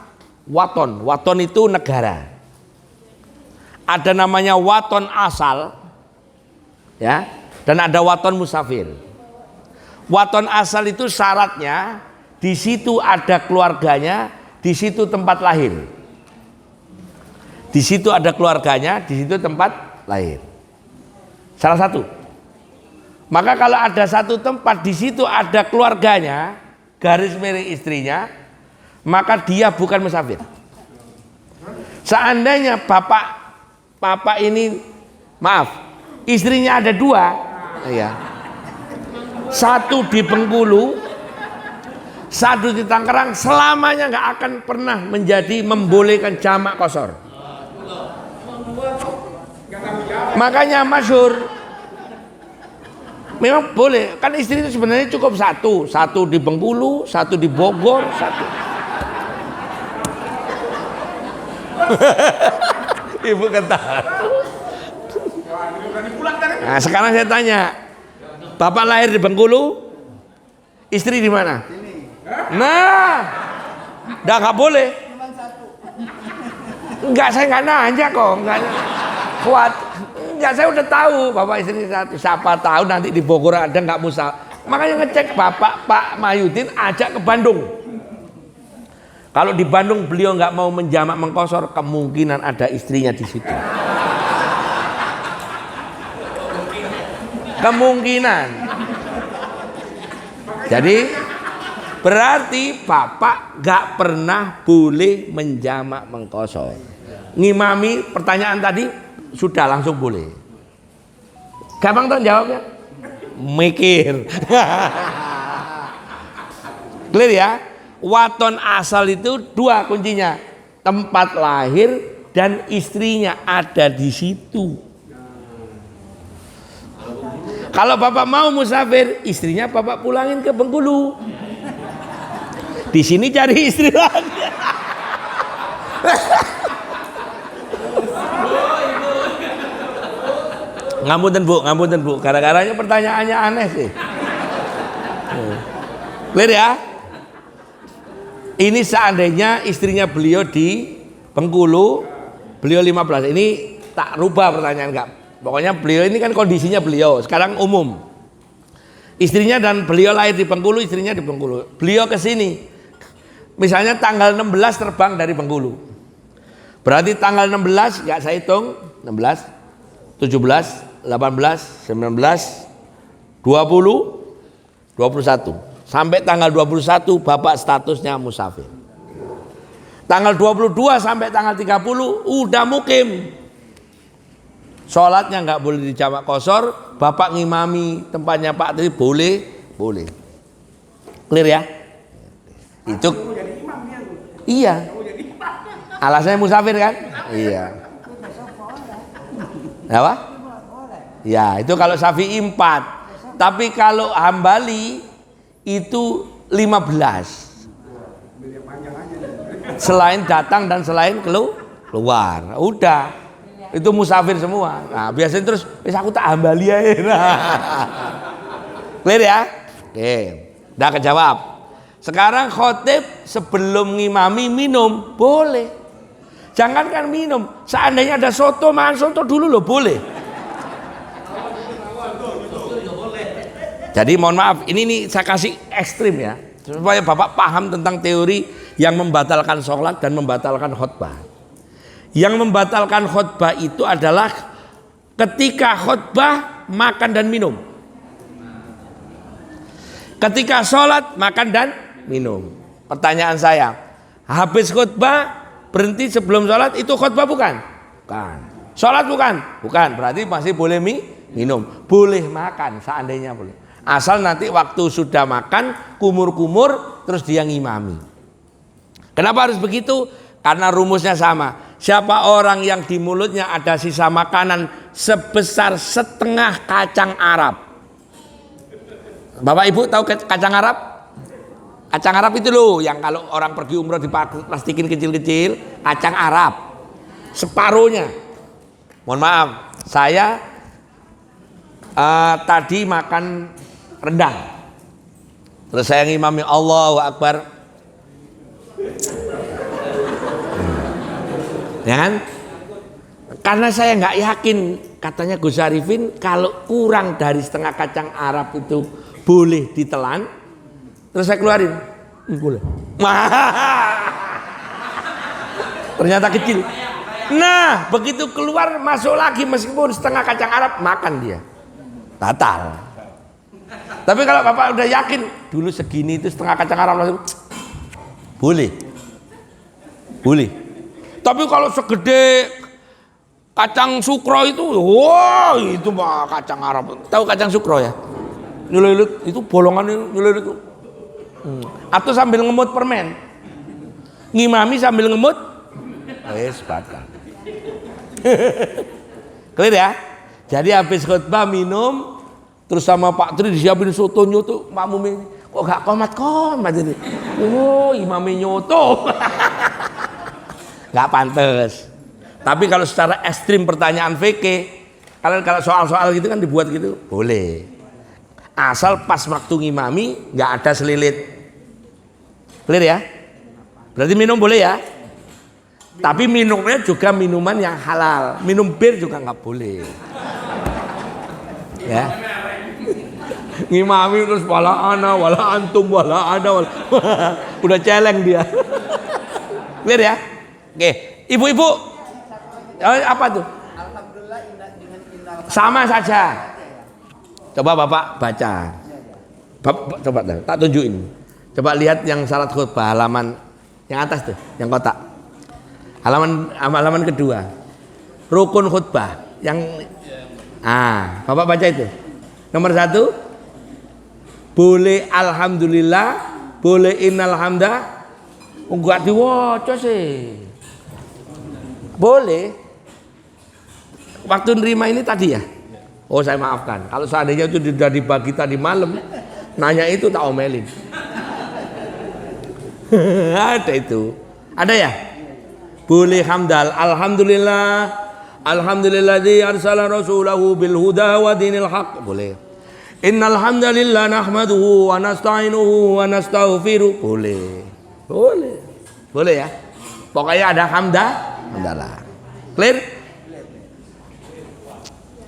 waton. Waton itu negara. Ada namanya waton asal. Ya, dan ada waton musafir. Waton asal itu syaratnya di situ ada keluarganya, di situ tempat lahir. Di situ ada keluarganya, di situ tempat lahir. Salah satu. Maka kalau ada satu tempat di situ ada keluarganya, garis miring istrinya, maka dia bukan musafir. Seandainya bapak ini istrinya ada 2, ya. Satu di Bengkulu, satu di Tangerang, selamanya nggak akan pernah membolehkan jamak qashar. Makanya masyhur, memang boleh, kan istri itu sebenarnya cukup satu di Bengkulu, satu di Bogor, satu. Ibu ketawa. Nah, sekarang saya tanya, bapak lahir di Bengkulu, istri di mana? Nah, nggak boleh. Enggak, saya nggak nanya kok, nggak kuat. Enggak, saya udah tahu bapak istri satu. Siapa tahu nanti di Bogor ada nggak Makanya ngecek Bapak Pak Mahyudin ajak ke Bandung. Kalau di Bandung beliau nggak mau menjamak mengkosor, kemungkinan ada istrinya di situ. Kemungkinan. Jadi berarti Bapak nggak pernah boleh menjamak mengkosor. Ngimami pertanyaan tadi sudah langsung boleh. Gampang tuh jawabnya? Mikir. Clear ya? Waton asal itu dua kuncinya. Tempat lahir dan istrinya ada di situ. Kalau Bapak mau musafir, istrinya Bapak pulangin ke Bengkulu. Di sini cari istri lagi. Ngapunten Bu. Gara-garanya pertanyaannya aneh sih. Clear ya? Ini seandainya istrinya beliau di Bengkulu, beliau 15. Ini tak rubah pertanyaan enggak. Pokoknya beliau ini kan kondisinya beliau sekarang umum. Istrinya dan beliau lahir di Bengkulu, istrinya di Bengkulu. Beliau ke sini. Misalnya tanggal 16 terbang dari Bengkulu. Berarti tanggal 16 enggak saya hitung 16, 17, 18, 19, 20, 21. Sampai tanggal 21 Bapak statusnya musafir. Tanggal 22 sampai tanggal 30 udah mukim. Sholatnya nggak boleh dijamak kosor, Bapak ngimami tempatnya Pak Tri boleh. Clear ya? Itu iya. Alasannya musafir kan? Iya. Apa? Ya, itu kalau Syafi'i 4. Tapi kalau Hambali itu 15. Selain datang dan selain keluar. Udah. Itu musafir semua. Nah, biasanya terus aku tak Hambali aja. Clear ya? Oke. Udah kejawab. Sekarang khotib sebelum ngimami minum boleh. Jangankan minum, seandainya ada soto, makan soto dulu loh boleh. Jadi mohon maaf, ini saya kasih ekstrim ya, supaya Bapak paham tentang teori yang membatalkan sholat dan membatalkan khutbah. Yang membatalkan khutbah itu adalah ketika khutbah makan dan minum. Ketika sholat makan dan minum. Pertanyaan saya, habis khutbah berhenti sebelum sholat itu khutbah bukan? Bukan. Sholat bukan? Bukan. Berarti masih boleh minum. Boleh makan seandainya boleh. Asal nanti waktu sudah makan kumur-kumur terus dia ngimami. Kenapa harus begitu? Karena rumusnya sama. Siapa orang yang di mulutnya ada sisa makanan sebesar setengah kacang Arab? Bapak Ibu tahu kacang Arab? Kacang Arab itu loh yang kalau orang pergi umroh diplastikin kecil-kecil, kacang Arab. Separuhnya. Mohon maaf, saya tadi makan rendang. Terus saya ngimami Allahu Akbar. Ya kan? Karena saya nggak yakin, katanya Gus Arifin kalau kurang dari setengah kacang Arab itu boleh ditelan. Terus saya keluarin, boleh. Ternyata kecil. Nah, begitu keluar masuk lagi meskipun setengah kacang Arab makan dia, batal. Tapi kalau Bapak udah yakin dulu segini itu setengah kacang Arab langsung boleh. Tapi kalau segede kacang sukro itu, wah itu mah kacang Arab. Tahu kacang sukro ya? Nyulilit itu bolongan nyulilit itu. Atau sambil ngemut permen. Ngimami sambil ngemut. Wes batal. Clear ya? Jadi habis khutbah minum, terus sama Pak Tri disiapin soto nyoto, Pak Mumi kok gak komat ini. Oh, imami nyoto. Gak pantes. Tapi kalau secara ekstrim pertanyaan fikih, kalau soal-soal gitu kan dibuat gitu, boleh. Asal pas waktu ngimami nggak ada selilit. Clear ya? Berarti minum boleh ya? Tapi minumnya juga minuman yang halal. Minum bir juga nggak boleh. Ya. ngimami terus wala ana wala antum wala ana wala. Udah celeng dia. Clear ya? Oke, ibu-ibu apa tuh? Alhamdulillah dengan innal Sama saja. Coba Bapak baca. Coba tak tunjukin. Coba lihat yang syarat khutbah halaman yang atas tuh, yang kotak. Halaman kedua. Rukun khutbah yang Bapak baca itu. Nomor 1 boleh alhamdulillah, boleh innal hamda. Enggak diwaca sih. Boleh. Waktu nerima ini tadi ya? Oh saya maafkan. Kalau seandainya itu sudah dibagi tadi malam, nanya itu tak omelin. Ada itu. Ada ya? Boleh hamdal. Alhamdulillah. Alhamdulilladzi arsala rasulahu bil huda wa dinil haq. Boleh. Innal hamdalillah nahmaduhu wa nasta'inuhu wa nastaghfiruh. Boleh. Boleh. Boleh ya? Pokoknya ada hamdalah. Clear?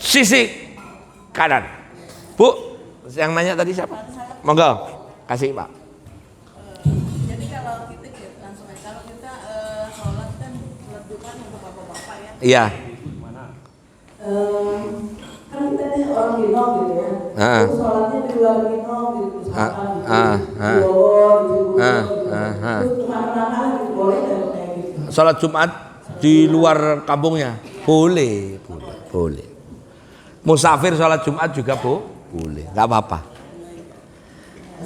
Sisi kanan. Bu, yang nanya tadi siapa? Monggo, kasih Pak. Jadi kalau kita langsung aja, kalau kita sholat kan ledukan untuk bapak-bapak ya. Iya. Kan kita nih orang Bino gitu ya. Terus sholatnya di luar Bino gitu, misalkan gitu. Terus kemana-mana gitu, boleh dan kayak gitu. Sholat Jumat di luar kampungnya boleh. Musafir sholat Jumat juga boleh, nggak apa-apa.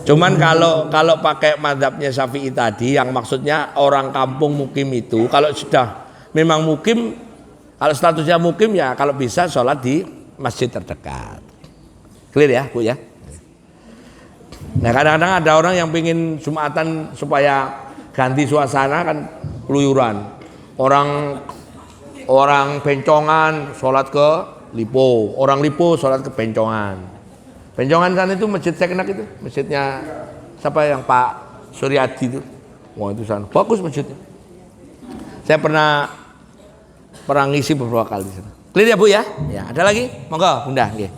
Cuman kalau pakai mazhabnya Syafi'i tadi, yang maksudnya orang kampung mukim itu, kalau sudah memang mukim, kalau statusnya mukim ya kalau bisa sholat di masjid terdekat. Clear ya Bu ya? Nah kadang-kadang ada orang yang pingin Jumatan supaya ganti suasana kan keluyuran. Orang Bencongan sholat ke Lipo, orang Lipo sholat ke Bencongan. Bencongan sana itu masjid Seknak itu, masjidnya siapa yang Pak Suryadi itu. Wah itu sana, bagus masjidnya. Saya pernah ngisi beberapa kali di sana. Clear ya Bu ya? Ya, ada lagi? Monggo Bunda. Nggih.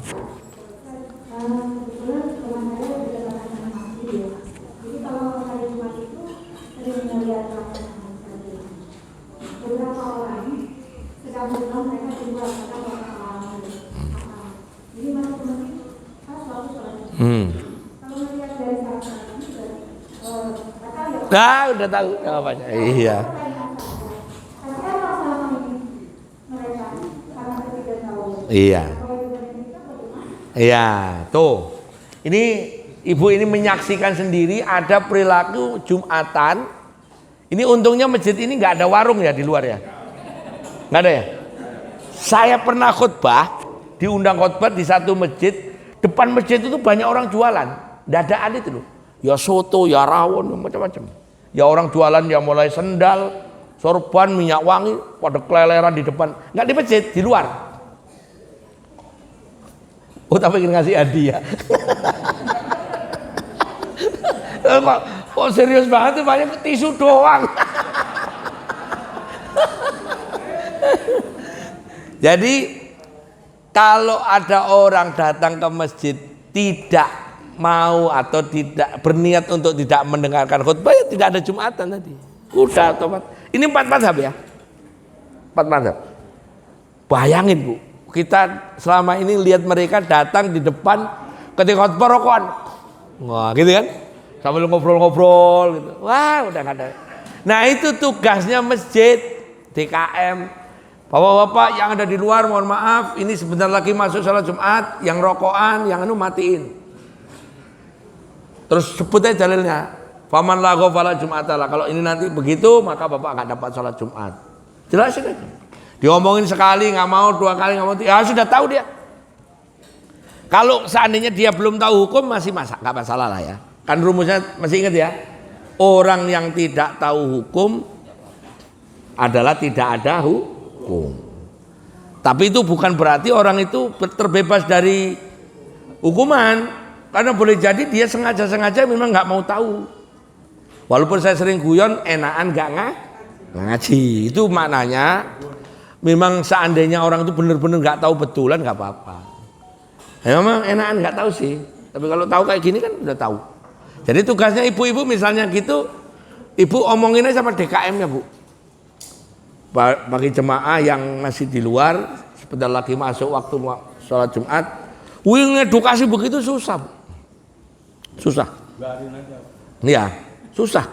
Nah, udah tahu jawabannya. Iya. Iya, tuh. Ini ibu ini menyaksikan sendiri ada perilaku Jumatan. Ini untungnya masjid ini nggak ada warung ya di luar ya. Nggak ada ya. Saya pernah khutbah, diundang khutbah di satu masjid. Depan masjid itu banyak orang jualan. Dadaan itu loh. Ya soto, ya rawon, macam-macam. Ya orang jualan yang mulai sendal, sorban, minyak wangi, pada keleleran di depan. Nggak di masjid, di luar. Oh tapi ingin ngasih hadiah. Kok serius banget tuh, banyak tisu doang. Jadi kalau ada orang datang ke masjid tidak mau atau tidak berniat untuk tidak mendengarkan khutbah, ya tidak ada Jumatan tadi. Udah otomatis. Ini 4 mazhab ya. 4 mazhab. Bayangin Bu, kita selama ini lihat mereka datang di depan ketika khutbah rokokan. Wah, gitu kan? Sambil ngobrol-ngobrol gitu. Wah, udah nggak ada. Nah, itu tugasnya masjid DKM. Bapak-bapak yang ada di luar, mohon maaf, ini sebentar lagi masuk salat Jumat, yang rokokan, yang matiin. Terus sebut aja dalilnya. Faman lago fala Jum'atalah. Kalau ini nanti begitu, maka bapak akan dapat salat Jumat. Jelasin aja. Diomongin sekali, nggak mau, 2 kali nggak mau, ya sudah tahu dia. Kalau seandainya dia belum tahu hukum, masih nggak masalah lah ya. Kan rumusnya masih ingat ya. Orang yang tidak tahu hukum adalah tidak ada hukum. Tapi itu bukan berarti orang itu terbebas dari hukuman, karena boleh jadi dia sengaja memang nggak mau tahu. Walaupun saya sering guyon, enakan nggak ngaji. Itu maknanya memang seandainya orang itu benar-benar nggak tahu betulan nggak apa-apa. Ya, memang enakan nggak tahu sih. Tapi kalau tahu kayak gini kan udah tahu. Jadi tugasnya ibu-ibu misalnya gitu, ibu omongin aja sama DKM-nya, Bu. Bagi jemaah yang masih di luar, sebentar lagi masuk waktu sholat Jumat, ngedukasi begitu susah, Bu. Susah. Iya, susah.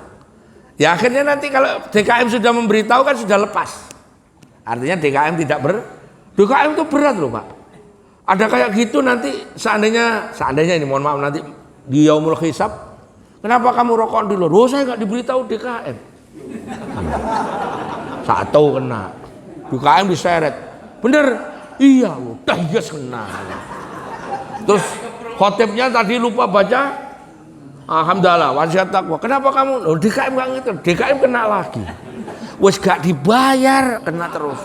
Ya akhirnya nanti kalau DKM sudah memberitahu kan sudah lepas. Artinya DKM tidak DKM itu berat loh, Pak. Ada kayak gitu nanti seandainya ini mohon maaf nanti di yaumul hisab, kenapa kamu rokok di luar? Oh saya nggak diberitahu DKM. Satu kena, DKM diseret. Bener? Iya, udah yes kena. Terus khotibnya tadi lupa baca alhamdulillah wasiat takwa. Kenapa kamu? Loh DKM nggak gitu. DKM kena lagi. Wes gak dibayar kena terus.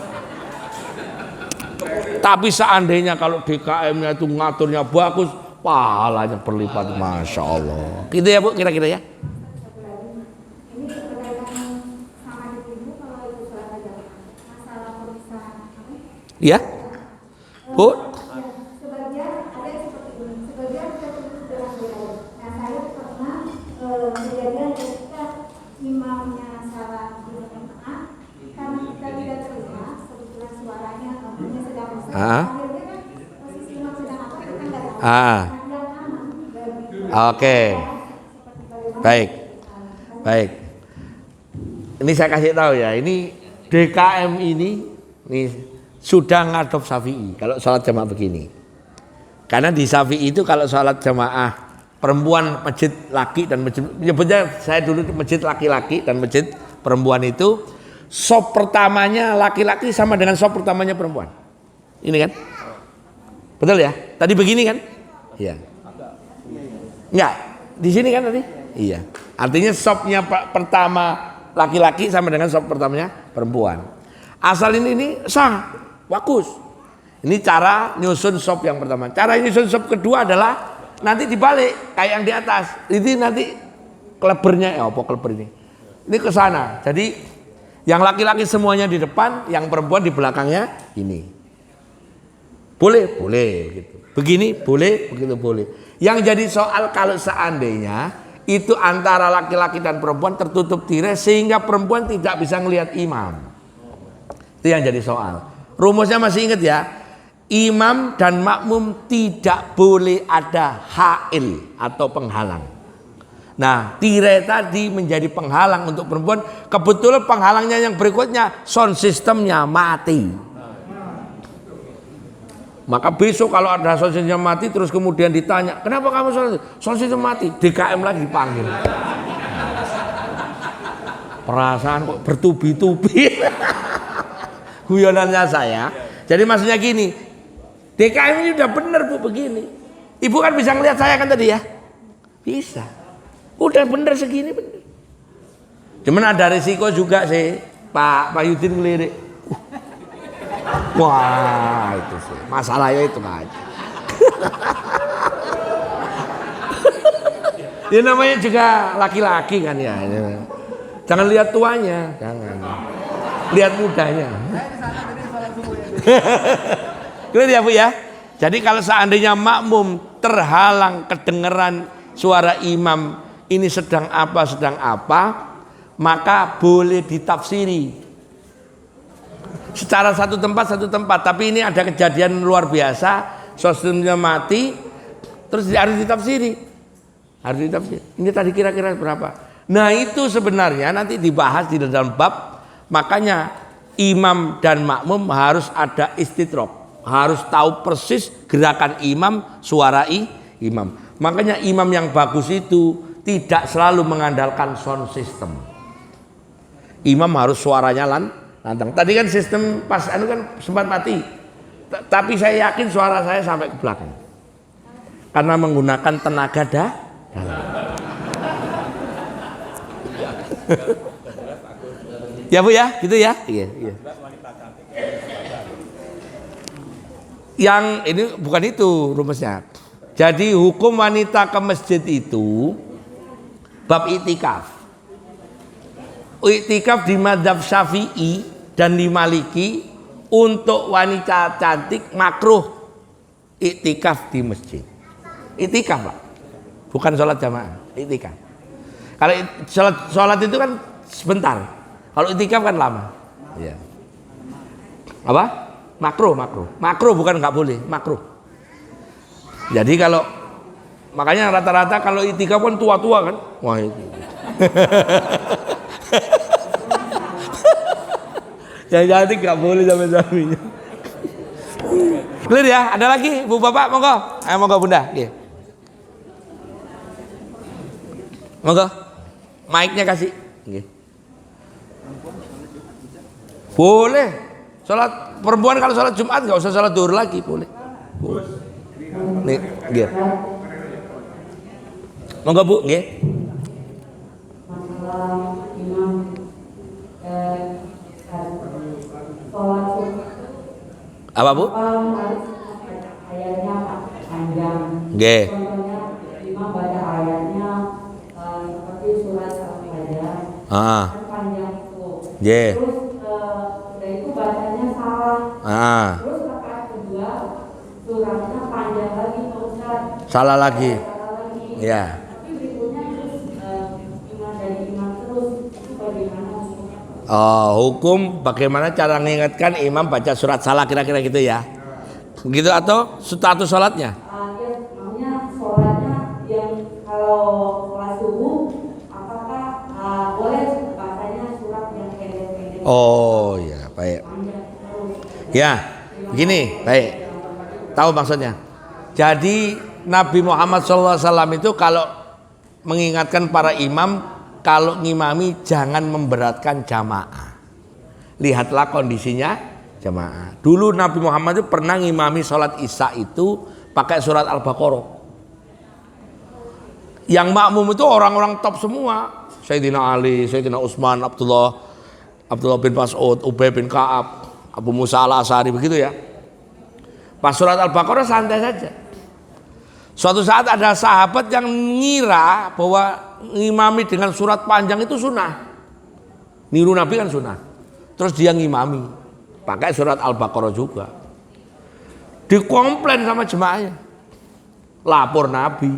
Tapi seandainya kalau DKM-nya itu ngaturnya bagus, pahalanya berlipat, masya Allah. Gitu ya Bu, kira-kira ya. Ini berkaitan sama ibu kalau itu sholat aja masalah pemisahan. Iya, Bu. Sebagian ada yang seperti ini, sebagian tertutup dengan doa. Nah saya pernah kejadian ketika imamnya salah di jemaah, karena kita tidak terima kebetulan suaranya namanya sedang rusak. Akhirnya kan posisi imam sedang apa kita nggak tahu. Yang aman bagi Oke. Baik. Ini saya kasih tahu ya, ini DKM ini sudah ngadop Syafi'i kalau sholat jamaah begini. Karena di Syafi'i itu kalau sholat jamaah perempuan masjid laki dan masjid, menyebutnya saya dulu masjid laki-laki dan masjid perempuan itu sop pertamanya laki-laki sama dengan sop pertamanya perempuan. Ini kan? Betul ya? Tadi begini kan? Iya. Enggak, di sini kan tadi? Iya. Artinya sopnya pertama laki-laki sama dengan sop pertamanya perempuan. Asal ini sah, bagus. Ini cara nyusun sop yang pertama. Cara nyusun sop kedua adalah nanti dibalik kayak yang di atas. Ini nanti klebernya, apa kleber ini? Ini ke sana. Jadi yang laki-laki semuanya di depan, yang perempuan di belakangnya ini. Boleh gitu. Begini boleh, begitu boleh. Yang jadi soal kalau seandainya itu antara laki-laki dan perempuan tertutup tirai sehingga perempuan tidak bisa ngelihat imam. Itu yang jadi soal. Rumusnya masih ingat ya? Imam dan makmum tidak boleh ada hail atau penghalang. Nah, tirai tadi menjadi penghalang untuk perempuan. Kebetulan penghalangnya yang berikutnya sound systemnya mati. Maka besok kalau ada sound systemnya mati terus kemudian ditanya, kenapa kamu sound system mati? DKM lagi dipanggil. Perasaan kok bertubi-tubi. Guyonannya saya. Jadi maksudnya gini, DKM ini udah bener Bu begini. Ibu kan bisa ngelihat saya kan tadi ya? Bisa. Udah bener segini bener. Cuman ada risiko juga sih. Pak Yudin ngelirik. Wah itu sih. Masalahnya itu aja. Ya namanya juga laki-laki kan ya. Jangan lihat tuanya. Jangan. Lihat mudanya. Clear ya Bu ya. Jadi kalau seandainya makmum terhalang kedengeran suara imam ini sedang apa, maka boleh ditafsiri secara satu tempat. Tapi ini ada kejadian luar biasa, sistemnya mati, terus harus ditafsiri. Ini tadi kira-kira berapa? Nah itu sebenarnya nanti dibahas di dalam bab. Makanya imam dan makmum harus ada istidrok. Harus tahu persis gerakan imam, suara imam. Makanya imam yang bagus itu tidak selalu mengandalkan sound system. Imam harus suaranya lantang. Tadi kan sistem pas kan sempat mati. Tapi saya yakin suara saya sampai ke belakang. Karena menggunakan tenaga dalam. Ya Bu ya, gitu ya. Iya. Yang ini bukan itu rumusnya. Jadi hukum wanita ke masjid itu bab iktikaf. Iktikaf di mazhab Syafi'i dan di Maliki untuk wanita cantik makruh iktikaf di masjid. Itikaf, Pak. Bukan sholat jamaah, itikaf. Kalau sholat itu kan sebentar. Kalau itikaf kan lama. Iya. Apa? Makruh. Makruh bukan nggak boleh, makruh. Jadi kalau makanya rata-rata kalau itikaf kan tua-tua kan. Wah itu. Jadi nggak boleh sama suaminya. Clear ya? Ada lagi, Bu Bapak, monggo. Ayo monggo Bunda. Oke. Monggo. Mic-nya kasih. Oke. Boleh. Salat perempuan kalau salat Jumat nggak usah salat zuhur lagi, boleh. Nih, nggih. Monggo Bu, nggih. Masalah imam sholat Apa Bu? harus ayatnya panjang. Nggih. Contohnya imam baca ayatnya seperti surat Al-Fatihah. Ah. Kan panjang itu. Nggih. Terus udah itu bacanya salah. Ah. Terus rakaat kedua suratnya panjang lagi Pak Ustaz. Salah lagi. Salah lagi. Ya. Tapi berikutnya terus imam dari imam terus itu bagaimana hukumnya? Hukum bagaimana cara mengingatkan imam baca surat salah kira-kira gitu ya. Gitu atau status sholatnya? Ya, maksudnya sholatnya yang kalau sholat subuh apakah boleh bacanya surat yang pendek-pendek? Oh ya, baik. Panjang terus. Ya, begini, baik. Tahu maksudnya? Jadi Nabi Muhammad SAW itu kalau mengingatkan para imam, kalau ngimami jangan memberatkan jamaah. Lihatlah kondisinya jamaah. Dulu Nabi Muhammad itu pernah ngimami sholat isya itu pakai surat Al-Baqarah. Yang makmum itu orang-orang top semua. Sayyidina Ali, Sayyidina Utsman, Abdullah bin Mas'ud, Ubay bin Ka'ab, Abu Musa al-Asy'ari, begitu ya. Pas surat Al-Baqarah santai saja. Suatu saat ada sahabat yang ngira bahwa ngimami dengan surat panjang itu sunnah. Niru Nabi kan sunnah. Terus dia ngimami pakai surat Al-Baqarah juga. Dikomplain sama jemaahnya. Lapor Nabi.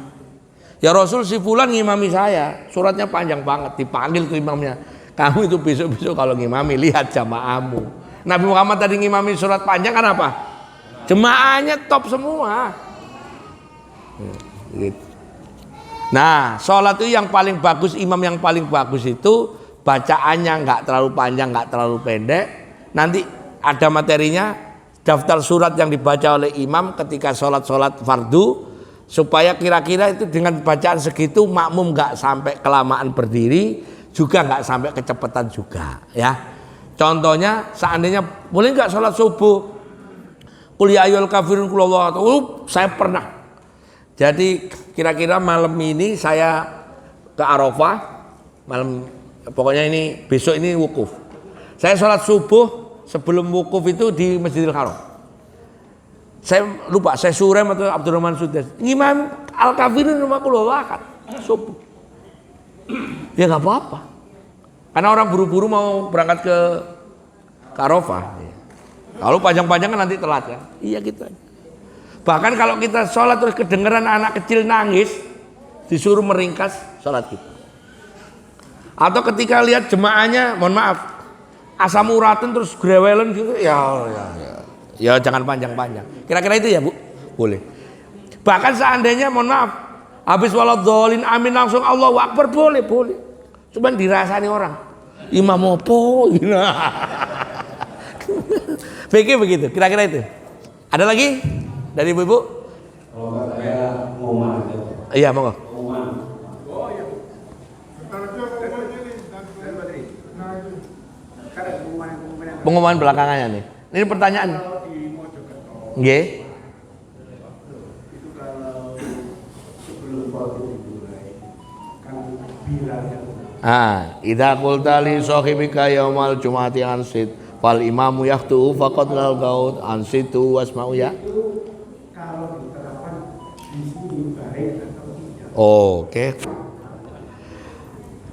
Ya Rasul, si fulan ngimami saya, suratnya panjang banget. Dipanggil ke imamnya. Kamu itu besok-besok kalau ngimami lihat jamaahmu. Nabi Muhammad tadi ngimami surat panjang kan apa? Jemaahnya top semua. Nah, sholat itu yang paling bagus, imam yang paling bagus itu bacaannya nggak terlalu panjang, nggak terlalu pendek. Nanti ada materinya, daftar surat yang dibaca oleh imam ketika sholat fardu, supaya kira-kira itu dengan bacaan segitu makmum nggak sampai kelamaan berdiri, juga nggak sampai kecepatan juga, ya. Contohnya, seandainya boleh nggak sholat subuh, qul ya ayyuhal kafirun qul huwallahu ahad. Saya pernah. Jadi kira-kira malam ini saya ke Arafah, pokoknya ini besok ini wukuf. Saya sholat subuh sebelum wukuf itu di Masjidil Haram. Saya lupa, saya Surem atau Abdurrahman Sudes. Imam Al-Kafirun rumah qul huwallahu ahad subuh. Ya nggak apa-apa. Karena orang buru-buru mau berangkat ke Arafah. Kalau panjang-panjang kan nanti telat kan. Iya gitu aja. Bahkan kalau kita sholat terus kedengeran anak kecil nangis, disuruh meringkas sholat kita. Atau ketika lihat jemaahnya, mohon maaf, asam uraten terus grewelen gitu, ya jangan panjang-panjang. Kira-kira itu ya Bu? Boleh. Bahkan seandainya, mohon maaf, habis waladhdallin amin langsung Allahu Akbar, boleh. Cuman dirasani orang, imam opo? Begitu, kira-kira itu. Ada lagi? Dari ibu-ibu? Kalau nggak saya pengumuman aja. Iya, monggo. Pengumuman. Pengumuman belakangannya nih. Ini pertanyaan. Nggih. Itu kalau sebelum waktu dimulai kan bilang Idza qulta li sahibika yaumal jumu'ati ansit fal imamu yahtu faqad lal gaud ansitu wasma'u ya. kalau diterapkan di sini baik atau tidak. Oke.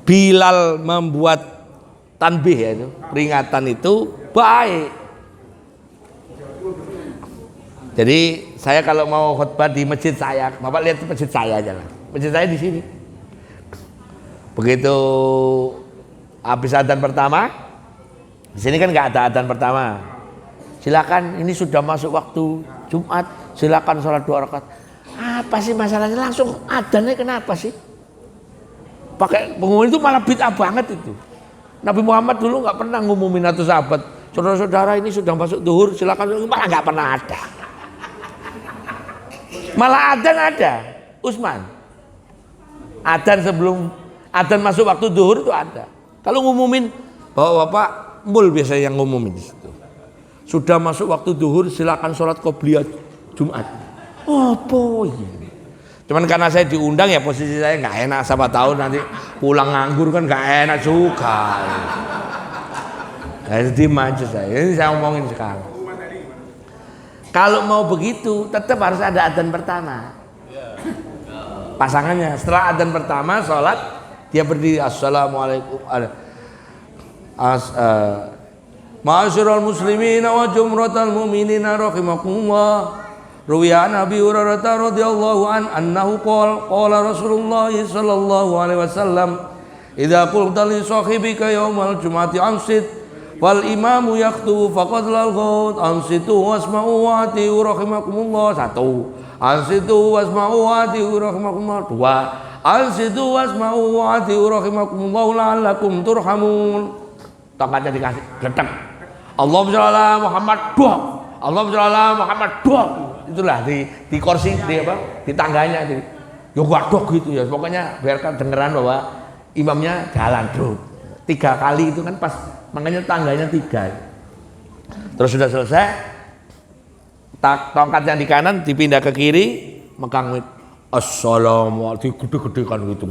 Bilal membuat tanbih ya itu, peringatan itu baik. Jadi saya kalau mau khutbah di masjid saya, Bapak lihat masjid saya aja lah. Masjid saya di sini. Begitu habis adzan pertama, di sini kan nggak ada adzan pertama. Silakan, ini sudah masuk waktu Jumat, silakan sholat 2 rakaat. Apa sih masalahnya? Langsung adzannya kenapa sih? Pakai pengumuman itu malah bid'ah banget itu. Nabi Muhammad dulu nggak pernah ngumumin atau sahabat, saudara-saudara ini sudah masuk zuhur, silakan, malah nggak pernah ada. Malah adzan ada, Utsman. Adzan sebelum adzan masuk waktu zuhur itu ada. Kalau ngumumin, bapak-bapak mul biasanya yang ngumumin di situ. Sudah masuk waktu zuhur, silakan sholat qobliyah Jumat. Apa ini? Cuman karena saya diundang ya posisi saya nggak enak, siapa tahu nanti pulang nganggur kan nggak enak juga. Jadi maju saya, ini saya omongin sekarang. Kalau mau begitu tetap harus ada adzan pertama. Pasangannya setelah adzan pertama sholat dia berdiri, assalamualaikum. Ma'asyiral muslimin wa jumratal mu'minina rahimakumullah. Ruwiya Nabi Hurairah radhiyallahu anhu qala Rasulullah sallallahu alaihi wasallam idza qulta li sahibika yaumal jum'ati ansit wal imamu yaktubu faqad lalghut ansitu wasma'u wa ati'u rahimakumullah. 1. Ansitu wasma'u wa ati'u rahimakumullah. 2. Ansitu wasma'u wa ati'u rahimakumullah la'allakum turhamun. Tongkatnya dikasih gletek. Allahumma shalli ala Muhammad dok. Allahumma shalli ala Muhammad dok. Itulah di kursi di tangganya di yo gak dok gitu ya, pokoknya biarkan dengeran bahwa imamnya jalan dok 3 kali itu kan pas, makanya tangganya 3. Terus sudah selesai, tongkat yang di kanan dipindah ke kiri, megang assalamualaikum, gede-gedekan gitu.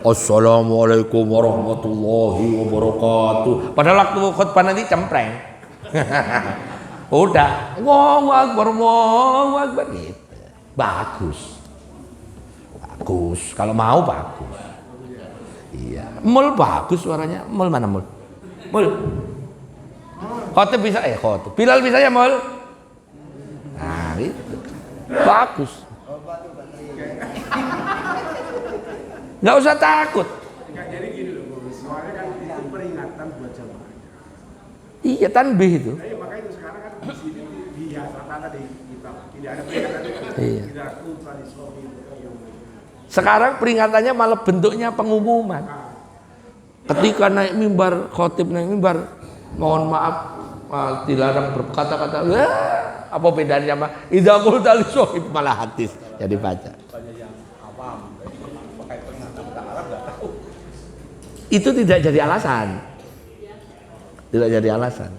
Assalamualaikum warahmatullahi wabarakatuh. Padahal waktu khutbah nanti cempreng. Udah, Allahu Akbar gitu. Bagus. Kalau mau bagus. Iya, mul bagus suaranya. Mul mana mul? Mul. Khotib bisa khotib. Bilal bisa ya mul? Nah, itu. Bagus. Nggak usah takut. Jadi gini loh, soalnya kan itu peringatan buat jamaah. Iya, tanbih itu. Makanya itu sekarang kan di sini dihiaskan tadi kita tidak ada peringatan itu. Iya. Tidak tadi sofi. Sekarang peringatannya malah bentuknya pengumuman. Ketika naik mimbar, khotib naik mimbar, mohon maaf, dilarang berkata-kata. Apa bedanya sama idza qulta li sohib, malah hadis jadi baca. Itu tidak jadi alasan. Tidak jadi alasan.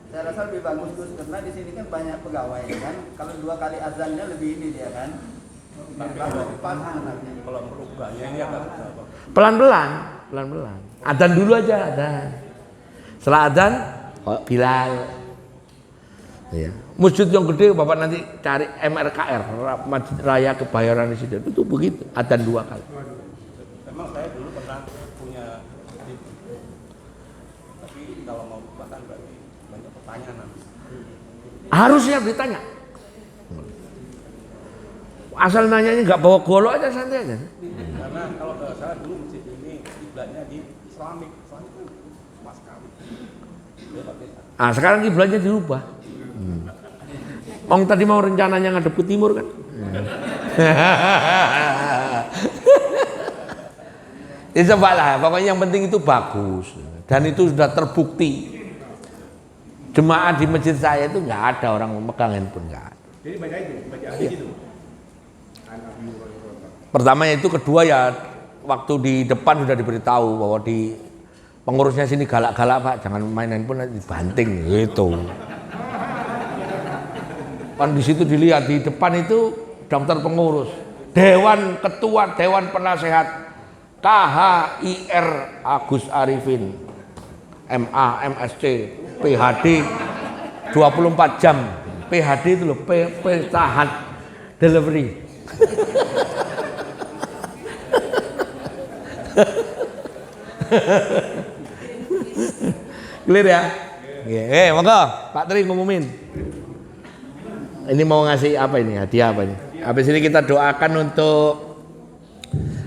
Saya rasa lebih bagus Gus, karena di sini kan banyak pegawai kan. Kalau 2 kali azannya lebih ini dia kan. Kalau perlu bukannya ini agak Pelan-pelan. Adzan dulu aja, adzan. Setelah adzan, Bilal. Ya. Masjid yang gede Bapak nanti cari MRKR, Masjid Raya Kebayoran Residen. Itu begitu, adzan 2 kali. Memang saya dulu pernah punya tapi kalau mau bahkan berarti banyak pertanyaan. Harusnya ditanya. Asal nanyanya nggak bawa golok aja, santai aja. Karena kalau nggak salah dulu masjid ini kiblatnya di Islamik kan pas kali. Sekarang kiblatnya dirubah. Ong tadi mau rencananya ngadep ke timur kan. Ya cobalah, pokoknya yang penting itu bagus dan itu sudah terbukti. Jemaah di masjid saya itu nggak ada orang memegang handphone, nggak ada. Jadi baca hadis itu. Pertama itu, kedua ya waktu di depan sudah diberitahu bahwa di pengurusnya sini galak-galak Pak, jangan main handphone nanti dibanting gitu. Kan di situ dilihat di depan itu daftar pengurus, Dewan Ketua Dewan Penasehat KHIR Agus Arifin, MA, MSc, PhD 24 jam. PhD itu loh, Petahat Delivery. Clear ya? Monggo Pak Tri ngumumin. Ini mau ngasih apa ini? Hadiah apa ini? Habis ini kita doakan untuk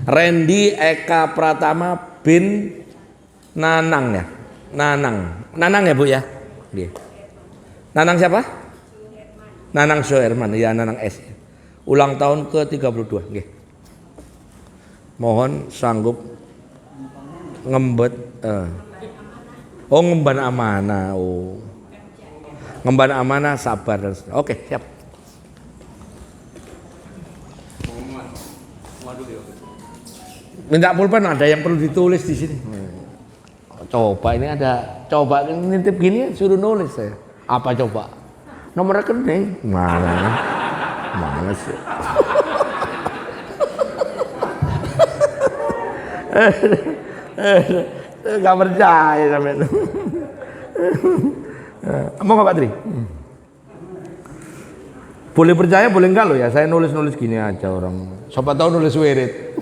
Randy Eka Pratama bin Nanang ya. Nanang ya Bu ya. Nggih. Nanang siapa? Nanang Soherman, ya Nanang S. Ulang tahun ke-32, nggih. Mohon sanggup ngembet ngemban amanah. Ngemban amanah, sabar dan seterusnya. Oke, siap. Minta pulpen, ada yang perlu ditulis di sini. Coba ini ada, coba nitip gini suruh nulis saya. Apa coba? Nomor rekening. Mana sih? Gak percaya sampai itu. Mau nggak Pak Tri? Boleh percaya, boleh enggak loh ya. Saya nulis gini aja orang. Siapa tahu nulis wirid.